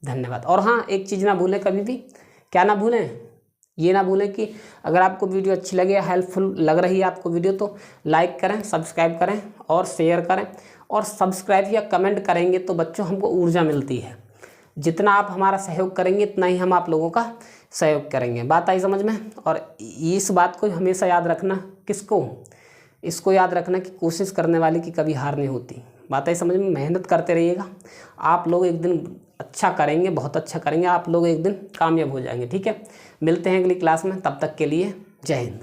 धन्यवाद। और हाँ, एक चीज़ ना भूलें कभी भी, क्या ना भूलें, ये ना भूलें कि अगर आपको वीडियो अच्छी लगे, हेल्पफुल लग रही है आपको वीडियो, तो लाइक करें, सब्सक्राइब करें और शेयर करें। और सब्सक्राइब या कमेंट करेंगे तो बच्चों हमको ऊर्जा मिलती है। जितना आप हमारा सहयोग करेंगे इतना ही हम आप लोगों का सहयोग करेंगे। बात आई समझ में। और इस बात को हमेशा याद रखना, किसको, इसको याद रखना कि कोशिश करने वाले की कभी हार नहीं होती। बात आई समझ में। मेहनत करते रहिएगा, आप लोग एक दिन अच्छा करेंगे, बहुत अच्छा करेंगे, आप लोग एक दिन कामयाब हो जाएंगे, ठीक है। मिलते हैं अगली क्लास में, तब तक के लिए जय हिंद।